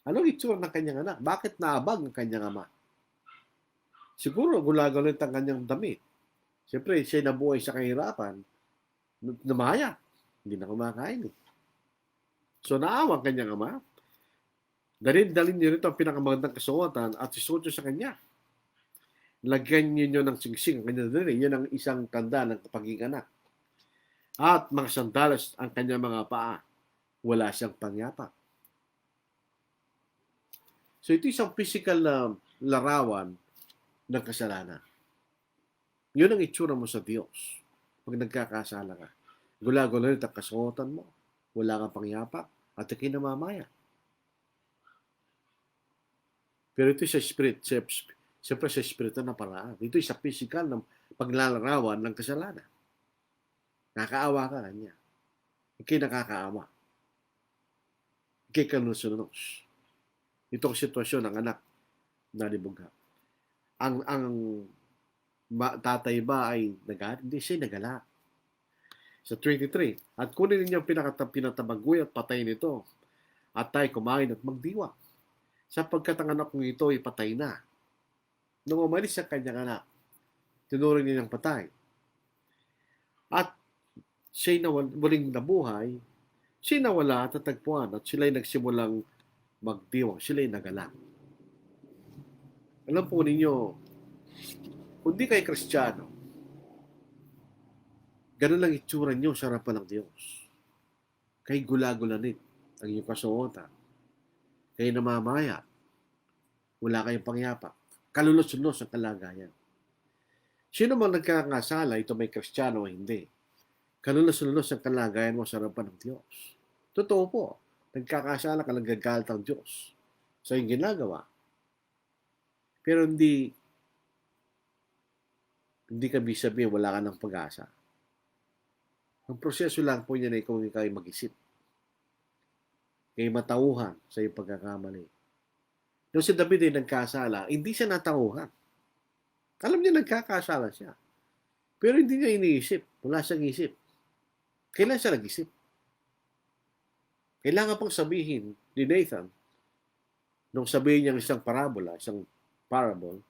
Anong itsura ng kanyang anak? Bakit naabag ang kanyang ama? Siguro gulagalit ang kanyang damit. Siyempre, siya nabuhay sa kahirapan, namaya. Hindi na kumakain. So, naawa ang kanyang ama. Dalhin niyo rito ang pinakamagandang kasuotan at isuot sa kanya. Lagyan niyo ng singsing ang kanyang dali. Yan ang isang tanda ng pagiging anak. At mga sandalas ang kanyang mga paa. Wala siyang pangyapak. So, ito isang physical na larawan ng kasalanan. Yun ang itsura mo sa Diyos pag nagkakasala ka. Gula-gula ang kasuotan mo. Wala kang pangyapak at ikinamamaya. Pero ito sa spirit, siyempre sa spiritual na paraan. Ito sa physical na paglalarawan ng kasalanan. Nakaawa ka kanya. Ikay nakakaawa. Ikay kanusunos. Ito ang sitwasyon ng anak na libugha. Ang tatay ba ay nagalit? Hindi siya nagala. Sa 23, at kunin ninyo ang pinatabagoy at patay nito at tayo kumain at magdiwa. Sapagkat ang anak kong ito ay patay na. Nung umalis ang kanyang anak, tinuring niya ng patay. At siya'y muling nabuhay, siya'y nawala at natagpuan at sila'y nagsimulang magdiwang. Sila'y nagala. Alam po ninyo, kung di kayo Kristiyano, Ganun lang itsura niyo sa harapan ng Diyos. Kay gula-gulanin ang iyong kasuotan. Kay namamaya. Wala kayong pangyapak. Kalulos-lulos ang kalagayan. Sino man nagkakasala, ito may Kristiyano o hindi, kalulos-lulos ang kalagayan mo sa harapan ng Diyos. Totoo po, nagkakasala ka, nagagalit ang Diyos sa iyong ginagawa. Pero hindi ka sabihin wala ka ng pag-asa. Ang proseso lang po niya na ikaw ay mag-isip. Kay matauhan sa iyong pagkakamali. Nung si David ay nagkasala, hindi siya natauhan. Alam niya nagkakasala siya. Pero hindi niya iniisip. Wala siyang isip. Kailan siya nag-isip? Kailangan pang sabihin ni Nathan, nung sabihin niya isang parabola, isang parable,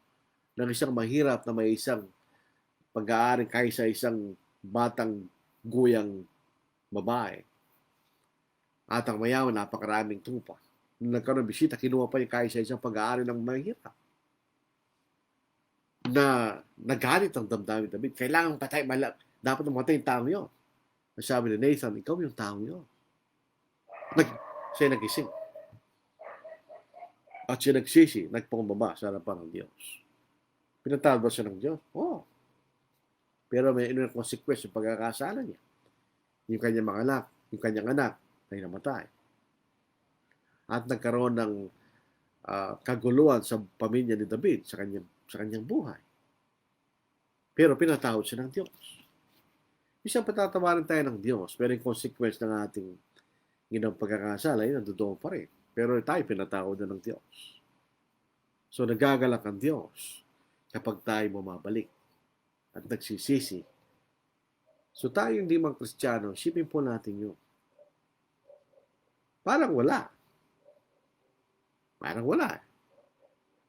ng isang mahirap na may isang pag-aari kaysa isang batang guyang babae. At ang mayaman, napakaraming tupa. Nung nagkaroon ng bisita, kinuha pa niya kaysa isang pag-aari ng mahirap. Na nagalit ang damdamin David. Kailangan patay, dapat mamatay yung tao yun. Sabi ni Nathan, ikaw yung tao yun. Siya nagising. At siya nagsisi, nagpumbaba sa harapan ng Diyos. Pinatawad ba siya ng Diyos? Oo. Pero may inunang consequence yung pagkakasala niya. Yung kanyang anak ay namatay. At nagkaroon ng kaguluhan sa pamilya ni David sa kanyang buhay. Pero pinatawad siya ng Diyos. Isang patatawarin tayo ng Diyos, pero yung consequence ng ating ginawang pagkakasala ay nandoon pa rin. Pero tayo pinatawad na ng Diyos. So nagagalak ang Diyos kapag tayo bumabalik at nagsisisi. So tayo hindi mga Kristiyano, isipin po natin yun. Parang wala.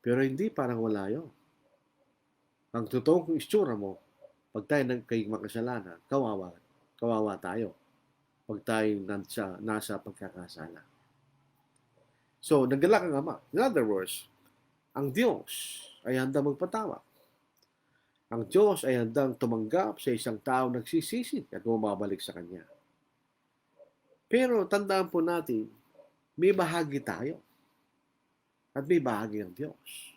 Pero hindi parang wala yun. Ang totoong istura mo, pag tayo kay makasalanan, kawawa tayo. Pag tayo nasa pagkakasala. So, naggalak ang Ama. In other words, ang Diyos ay handang magpatawad. Ang Diyos ay handang tumanggap sa isang tao nagsisisi at bumabalik sa Kanya. Pero tandaan po natin, may bahagi tayo. At may bahagi ng Diyos.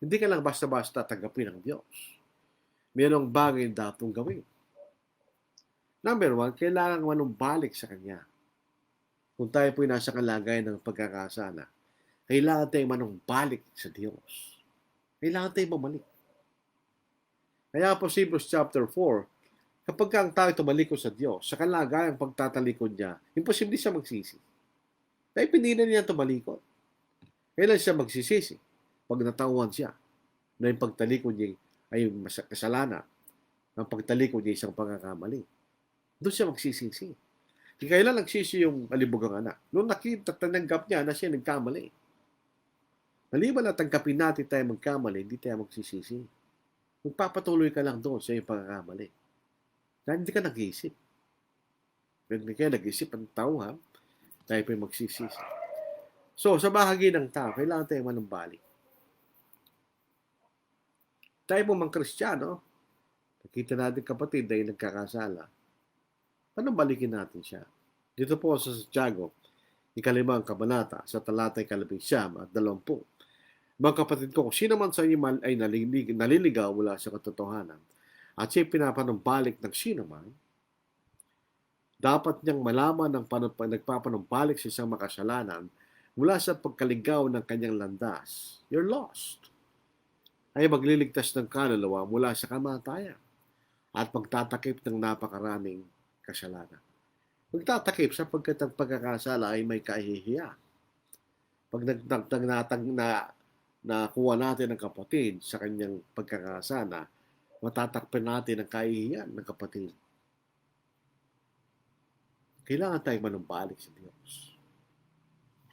Hindi ka lang basta-basta tanggapin ng Diyos. Mayroong bagay na dapat gawin. Number 1, kailangan manumbalik sa Kanya. Kung tayo po'y nasa kalagayan ng pagkakasala, kailangan tayong manumbalik sa Diyos. Kailangan tayong mamalik. Kaya po Hebrews chapter 4, kapag ang tao tumalikod sa Diyos, sa kalagayang pagtatalikod niya, imposible siya magsisi. Dahil pinili niya tumalikod. Kailan siya magsisisi? Pag natauhan siya na yung pagtalikod niya ay kasalanan, ang pagtalikod niya isang pagkakamali. Doon siya magsisisi. Kailan nagsisi yung alibugang anak? Noong nakita, tananggap niya na siya nagkamali. Maliban na tanggapin natin tayo magkamali, hindi tayo magsisisi. Magpapatuloy ka lang doon sa iyong pagkakamali. Dahil hindi ka nag-iisip. Hindi ka nag-iisip ang tauhan, tayo pa magsisisi. So, sa bahagi ng tao, kailangan tayo manumbalik. Tayo po mga Kristiyano, nakita natin kapatid dahil nagkakasala, panumbalikin natin siya. Dito po sa Santiago, 5 kabanata, sa talatay 11 at 20. Mga kapatid ko, kung sino man sa inyo ay naliligaw mula sa katotohanan at siya pinapanumbalik ng sino man, dapat niyang malaman ng nagpapanumbalik sa isang makasalanan mula sa pagkaligaw ng kanyang landas. You're lost. Ay magliligtas ng kaluluwa mula sa kamatayan at magtatakip ng napakaraming kasalanan. Magtatakip sapagkat ang pagkakasala ay may kahihiya. Pag nakuha natin ng kapatid sa kanyang pagkakasala, matatakpan natin ang kahihiyan ng kapatid. Kailangan tayong manumbalik sa Diyos.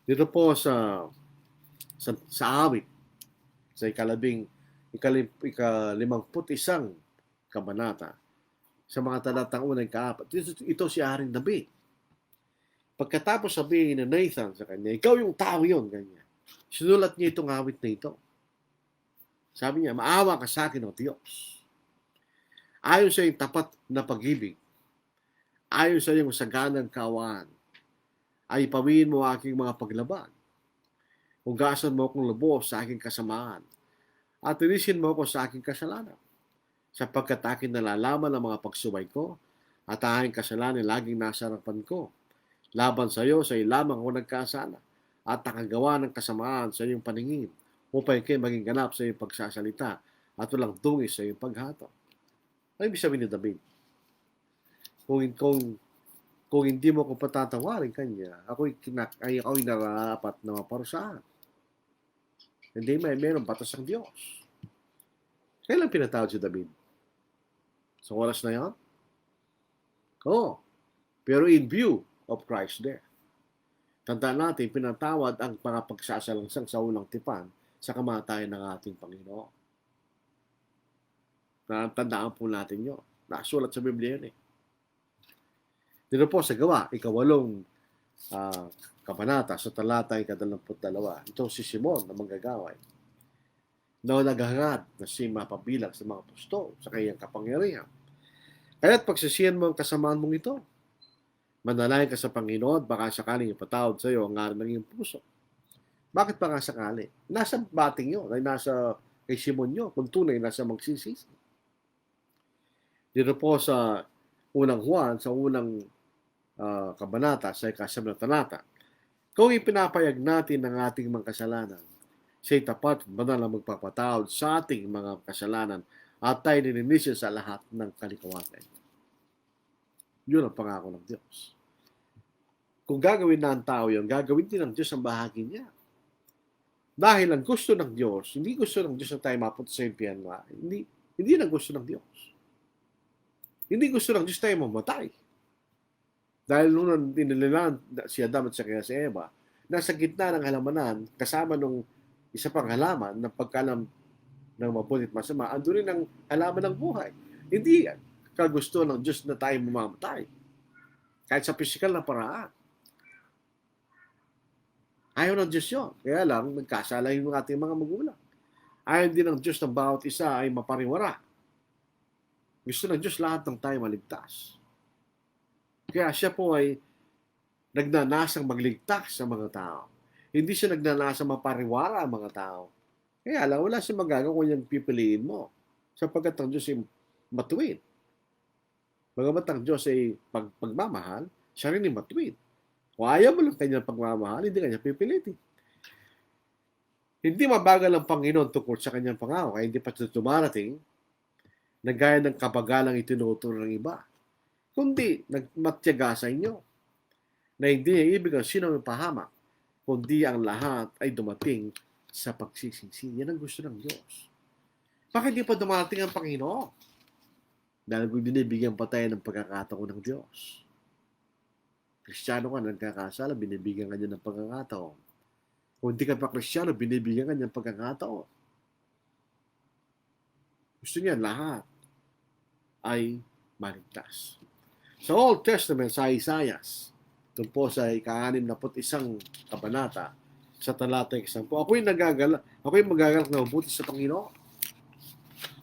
Dito po sa awit, sa 51 kabanata, sa mga talatang 1-4, ito si Haring David. Pagkatapos sabihin ni Nathan sa kanya, ikaw yung tao yun, ganyan. Sinulat niya itong awit na ito. Sabi niya, maawa ka sa akin, O Diyos. Ayon sa iyong tapat na pag-ibig, ayon sa iyong saganang kaawaan, ay pawiin mo aking mga paglaban. Hugasan mo akong lubos sa aking kasamaan, at inisin mo ako sa aking kasalanan, sapagkat aking nalalaman ang mga pagsuway ko, at aking kasalanan laging nasa harapan ko. Laban sa iyo, sa iyo lamang ako nagkasala, at nakagawa ng kasamaan sa iyong paningin, upang kayo maging ganap sa iyong pagsasalita, at walang dungis sa iyong paghato. Ano ibig sabihin ni David? Kung hindi mo ko patatawarin kanya, ako'y nararapat na maparusahan. Hindi mayroong batas ng Diyos. Kailan pinatawad si David? Sa oras na yan? Oo. Pero in view of Christ's death. Tandaan natin, pinatawad ang mga pagsasalangsang sa unang tipan sa kamatayan ng ating Panginoon. Tandaan po natin yun. Nasulat sa Biblia yun eh. Dito po sa Gawa, ikawalong kabanata sa talata 22. Ito si Simon na manggagaway na naghangad na si mapabilang sa mga apostol sa kanyang kapangyarihan. Kaya't pagsisihan mo ang kasamaan mong ito. Manalangin ka sa Panginoon, baka sakaling ipatawad sa iyo ang ngalan ng iyong puso. Bakit baka sakali? Nasa bating yun, ay nasa kay Simon yun, kung tunay nasa magsisisi. Dito po sa unang Juan, sa unang kabanata, sa ikasyam na talata, kung ipinapayag natin ang ating mga kasalanan, siya'y tapat at banal na magpapatawad sa ating mga kasalanan at tayo nilinisin sa lahat ng kalikawatan. Yun ang pangako ng Diyos. Kung gagawin na ang tao yun, gagawin din ng Diyos ang bahagi niya. Dahil ang gusto ng Diyos, hindi gusto ng Diyos na tayo mapunta sa impyerno. Hindi na gusto ng Diyos. Hindi gusto ng Diyos tayo mamatay. Dahil nung ninilaan si Adam at saka si Eva, nasa gitna ng halamanan, kasama nung isa pang halaman ng pagkalam ng mabuti at masama, ando rin ang halaman ng buhay. Hindi kagusto ng Diyos na tayo mamamatay. Kahit sa physical na paraan. Ayaw ng Diyos yun. Kaya lang, nagkasala yung ating mga magulang. Ayaw din ng Diyos na bawat isa ay mapariwara. Gusto ng Diyos lahat ng tayo maligtas. Kaya siya po ay nagnanasang magligtas sa mga tao. Hindi siya nagnanasang mapariwara ang mga tao. Kaya lang, wala siyang magagawa kung yung pipiliin mo. Sapagkat ang Diyos ay matuwid. Bagamat ang Diyos ay pagmamahal, siya rin ay matuwid. Kung ayaw mo lang kanyang pagmamahal, hindi kanya pipilitin. Hindi mabagal ang Panginoon tungkol sa kanyang pangako, kaya hindi pa dumarating na gaya ng kabagalang itinuturo ng iba. Kundi nagmatyaga sa inyo na hindi niya ibig ang sino ang pahamak, kundi ang lahat ay dumating sa pagsisisi. Yan ang gusto ng Diyos. Bakit di pa dumarating ang Panginoon? Dahil kung binibigyan pa tayo ng pagkakataon ng Diyos. Kristyano ka, nagkakasala, binibigyan ka niya ng pagkakataon. Kung hindi ka pa Kristyano, binibigyan ka niya ng pagkakataon. Gusto niya lahat ay maligtas. Sa Old Testament, sa Isaias, doon po sa ika-61 kabanata, sa talata 10, ako'y magagalak na mabuti sa Panginoon.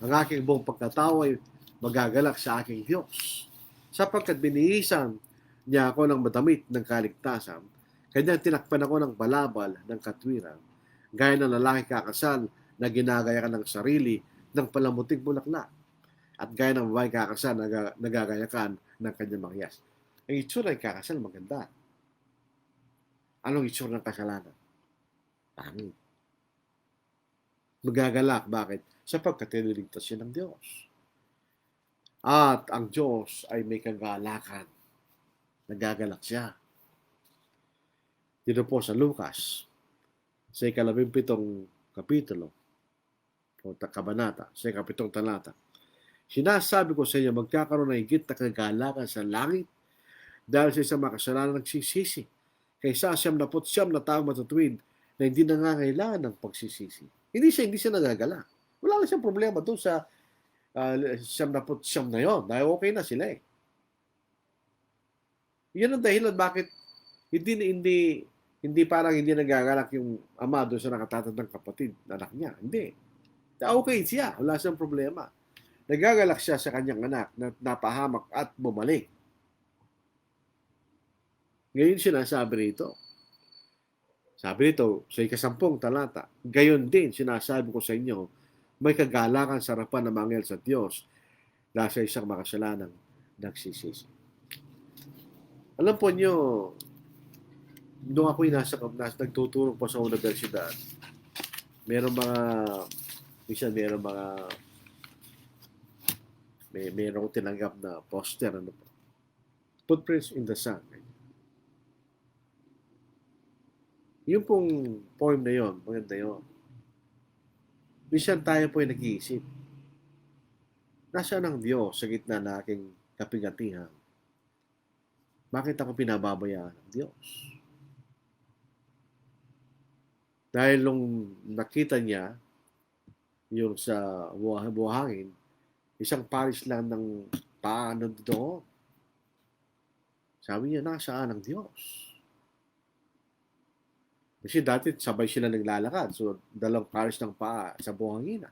Ang aking buong pagkatao ay magagalak sa aking Diyos. Sapagkat binihisan niya ako ng madamit ng kaligtasan, kanya tinakpan ako ng balabal ng katwiran, gaya ng lalaki kakasal na ginagaya ka ng sarili ng palamuting bulaklak, at gaya ng babae kakasal na nagagayakan ng kanyang mga hiyas. Ang itsura ng kakasal maganda. Anong itsura ng kasalanan? Pangit. Magagalak. Bakit? Sapagkat tiniligtas siya ng Diyos. At ang Diyos ay may kagalakan. Nagagalak siya. Dito po sa Lucas, sa 17 kapitulo, o kabanata, sa 7 talata, sinasabi ko sa inyo, magkakaroon ng higit na kagalakan sa langit dahil sa isang makasalanan nagsisisi, kaysa 99 na taong matutuwid na hindi nangangailangan ng pagsisisi. Hindi siya nagagala. Wala na siyang problema doon sa 99 na yon, dahil okay na sila eh. Yan ang dahilan bakit hindi parang hindi nagagalak yung ama doon sa nakatatandang kapatid, anak niya. Hindi. Okay siya. Wala siyang problema. Nagagalak siya sa kanyang anak na napahamak at bumalik. Ngayon sinasabi rito, sabi nito sa ikasampung talata, gayon din sinasabi ko sa inyo, may kagalakan sa harapan ng mga anghel sa Diyos dahil sa isang makasalanang nagsisisi. Alam po nyo, nung ako'y nagtuturo po sa universidad, meron mga, meron mga, meron tinanggap na poster, ano po, Footprints in the Sun. Yung pong poem na yon, maganda yun. Minsan tayo po ay nag-iisip, nasaan ang Diyos sa gitna na aking kapigatihan? Bakit ako pinababayaan ng Diyos? Dahil nung nakita niya yung sa buhangin, isang paris lang ng paano doon. Sabi niya, nasaan ang Diyos? Kasi dati sabay sila naglalakad. So, dalawang pares ng paa sa buhangin.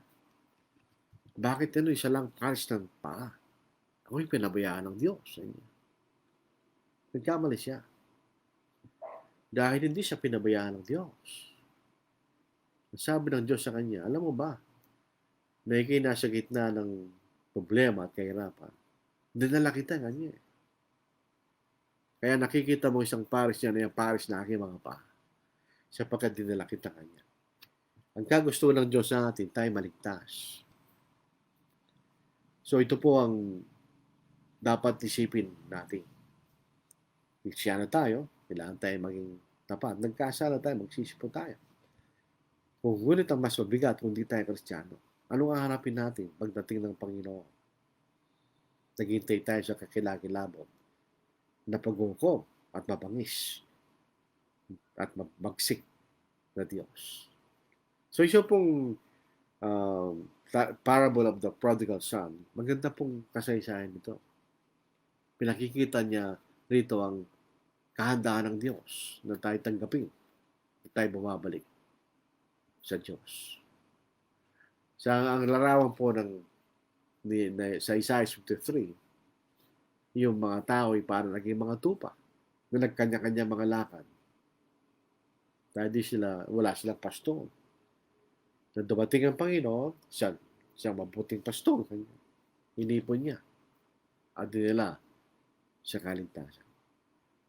Bakit isa lang pares ng paa? Ako yung pinabayaan ng Diyos. Nagkamali siya. Dahil hindi siya pinabayaan ng Diyos. Sabi ng Diyos sa kanya, alam mo ba, na ikay nasa gitna ng problema at kahirapan. Dinala kita kanya. Kaya nakikita mo isang pares niya na yung pares na aking mga paa. Sapagkat dinala kita kanya. Ang kagusto ng Diyos sa atin, tayo maligtas. So ito po ang dapat isipin natin. Kristyano tayo, kailangan tayo maging tapat. Nagkasala tayo, magsisipo tayo. Kung ngunit ang mas mabigat kung hindi tayo Kristyano, anong haharapin natin pagdating ng Panginoon? Naghintay tayo sa kakilakilabot na paghukom at mabangis at magsik na Diyos. So, isa pong parable of the prodigal son, maganda pong kasaysayan nito. Pinakikita niya rito ang kahandaan ng Diyos na tayo tanggapin, na tayo bumabalik sa Diyos. Ang larawan po sa Isaiah 53, yung mga tao ay parang naging mga tupa na nagkanya-kanya mga lakad. Dahil wala silang pastor. Nang dumating ang Panginoon, siyang mabuting pastor. Inipon niya. At dinala sa kaligtasan.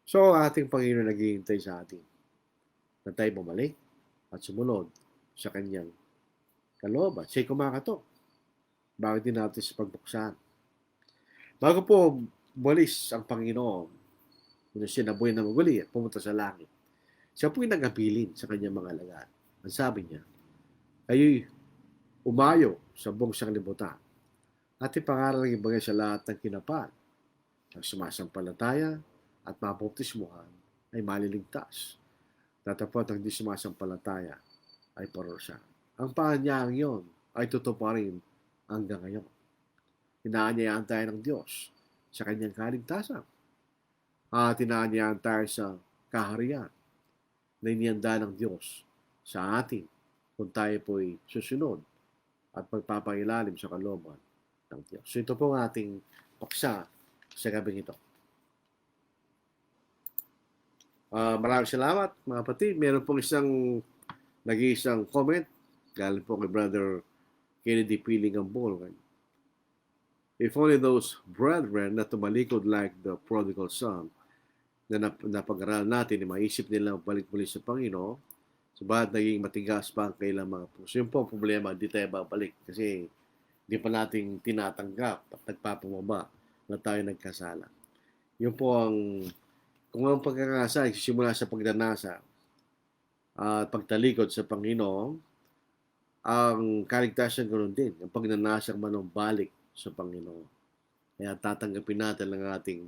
So, ating Panginoon naghihintay sa atin na tayo bumalik at sumunod sa kanyang kalooban. Siya'y kumakatok. Bakit din natin sa pagbuksan? Bago po bumalis ang Panginoon, kung sinaboy na maguli at pumunta sa langit, siya po'y nagabilin sa kanyang mga alagad. Ang sabi niya, kayo'y umayo sa buong sanglibutan at ipangaral ng ibagay sa lahat ng kinapan. Ang sumasampalataya at mabautismuhan ay maliligtas. Tatapot ang di sumasampalataya ay parusa. Ang paanyayang yon ay tutuparin hanggang ngayon. Inaanyayaan tayo ng Diyos sa kanyang kaligtasan. At inaanyayaan tayo sa kaharian na inihanda ng Diyos sa atin kung tayo po'y susunod at magpapailalim sa kalooban ng Diyos. So ito po ang ating paksa sa gabing ito. Maraming salamat mga kapatid. Meron pong nag-iisang comment galing po kay Brother Kennedy Piling ang Bol. If only those brethren na tumalikod like the prodigal son na napag-aral natin, maisip nila balik muli sa Panginoon, subalit naging matigas pa ang kailang mga puso. Yung po ang problema, hindi tayo babalik kasi hindi pa natin tinatanggap at nagpapamaba na tayo nagkasala. Yun po kung ang pagkakasala, simula sa pagdanasa at pagtalikod sa Panginoon, ang kaligtasan ganoon din, ang pagnanasang manumbalik sa Panginoon. Kaya tatanggapin natin ang ating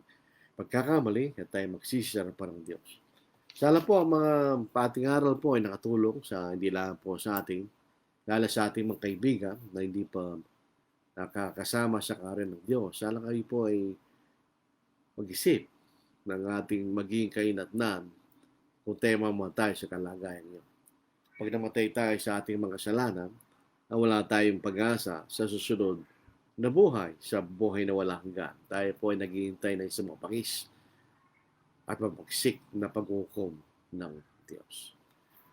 pagkakamali at tayo magsisira pa ng Diyos. Sana po ang mga pating aral po ay nakatulong hindi lang po sa ating, lalo sa ating mga kaibigan na hindi pa nakakasama sa karin ng Diyos. Sana kayo po ay mag-isip ng ating magiging kainatnan kung tayo mamatay sa kalagayan niyo. Pag namatay tayo sa ating mga kasalanan, wala tayong pag-asa sa susunod na buhay sa buhay na walang hanggan. Tayo po ay naghihintay ng isang mapangis at mapagsik na paghukom ng Diyos.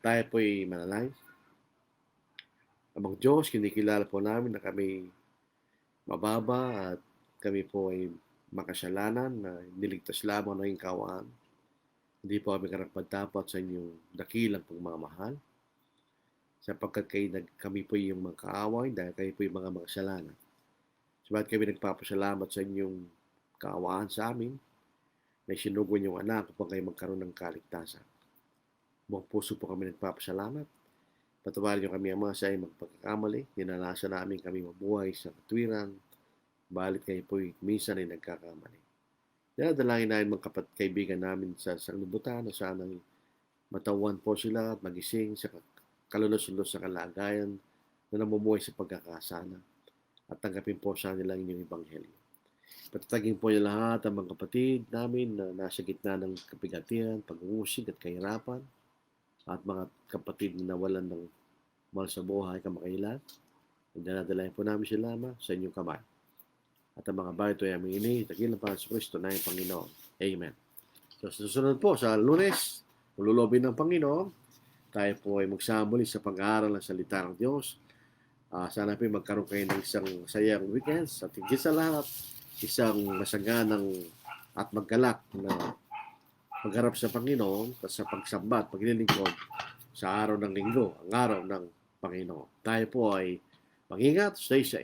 Tayo po ay manalangin. Amang Diyos, kinikilala po namin na kami mababa at kami po ay makasalanan na niligtas lamang ng kawaan. Hindi po kami karapat-dapat sa inyong dakilang pagmamahal sapagkat kami po yung mga kaaway dahil kayo po yung mga makasalanan. Sabagat kami nagpapasalamat sa inyong kaawaan sa amin na isinugo niyong anak upang kayo magkaroon ng kaligtasan. Buong puso po kami nagpapasalamat. Patawarin niyo kami, Ama, sa iyong magpagkakamali. Ninalasan namin kami mabuhay sa katwiran. Balit kayo po minsan ay nagkakamali. Dinadalangin namin mga kaibigan namin sa sanglibutan na sana matawan po sila at magising sa kalulos-ulos sa kalagayan na namumuhay sa pagkakasala at tanggapin po sa nila inyong ebanghelyo. Patatagin po niya lahat ang mga kapatid namin na nasa gitna ng kapigatian, pag-uusig at kahirapan at mga kapatid na nawalan ng mahal sa buhay, kamakailan. Dinadalangin po namin sila, Ama, sa inyong kamay. At ang mga bagay ito ay aming ini, tagilan pa sa Kristo na yung Panginoon. Amen. So, susunod po sa Lunes, ululobin ng Panginoon, tayo po ay magsama muli sa pag-aaral ng salita ng Diyos. Sana po magkaroon kayo ng isang sayang weekends at higit sa lahat, isang masaganang at maggalak na magharap sa Panginoon at sa pagsamba at paglilingkod sa araw ng linggo, ang araw ng Panginoon. Tayo po ay mag-ingat, stay safe.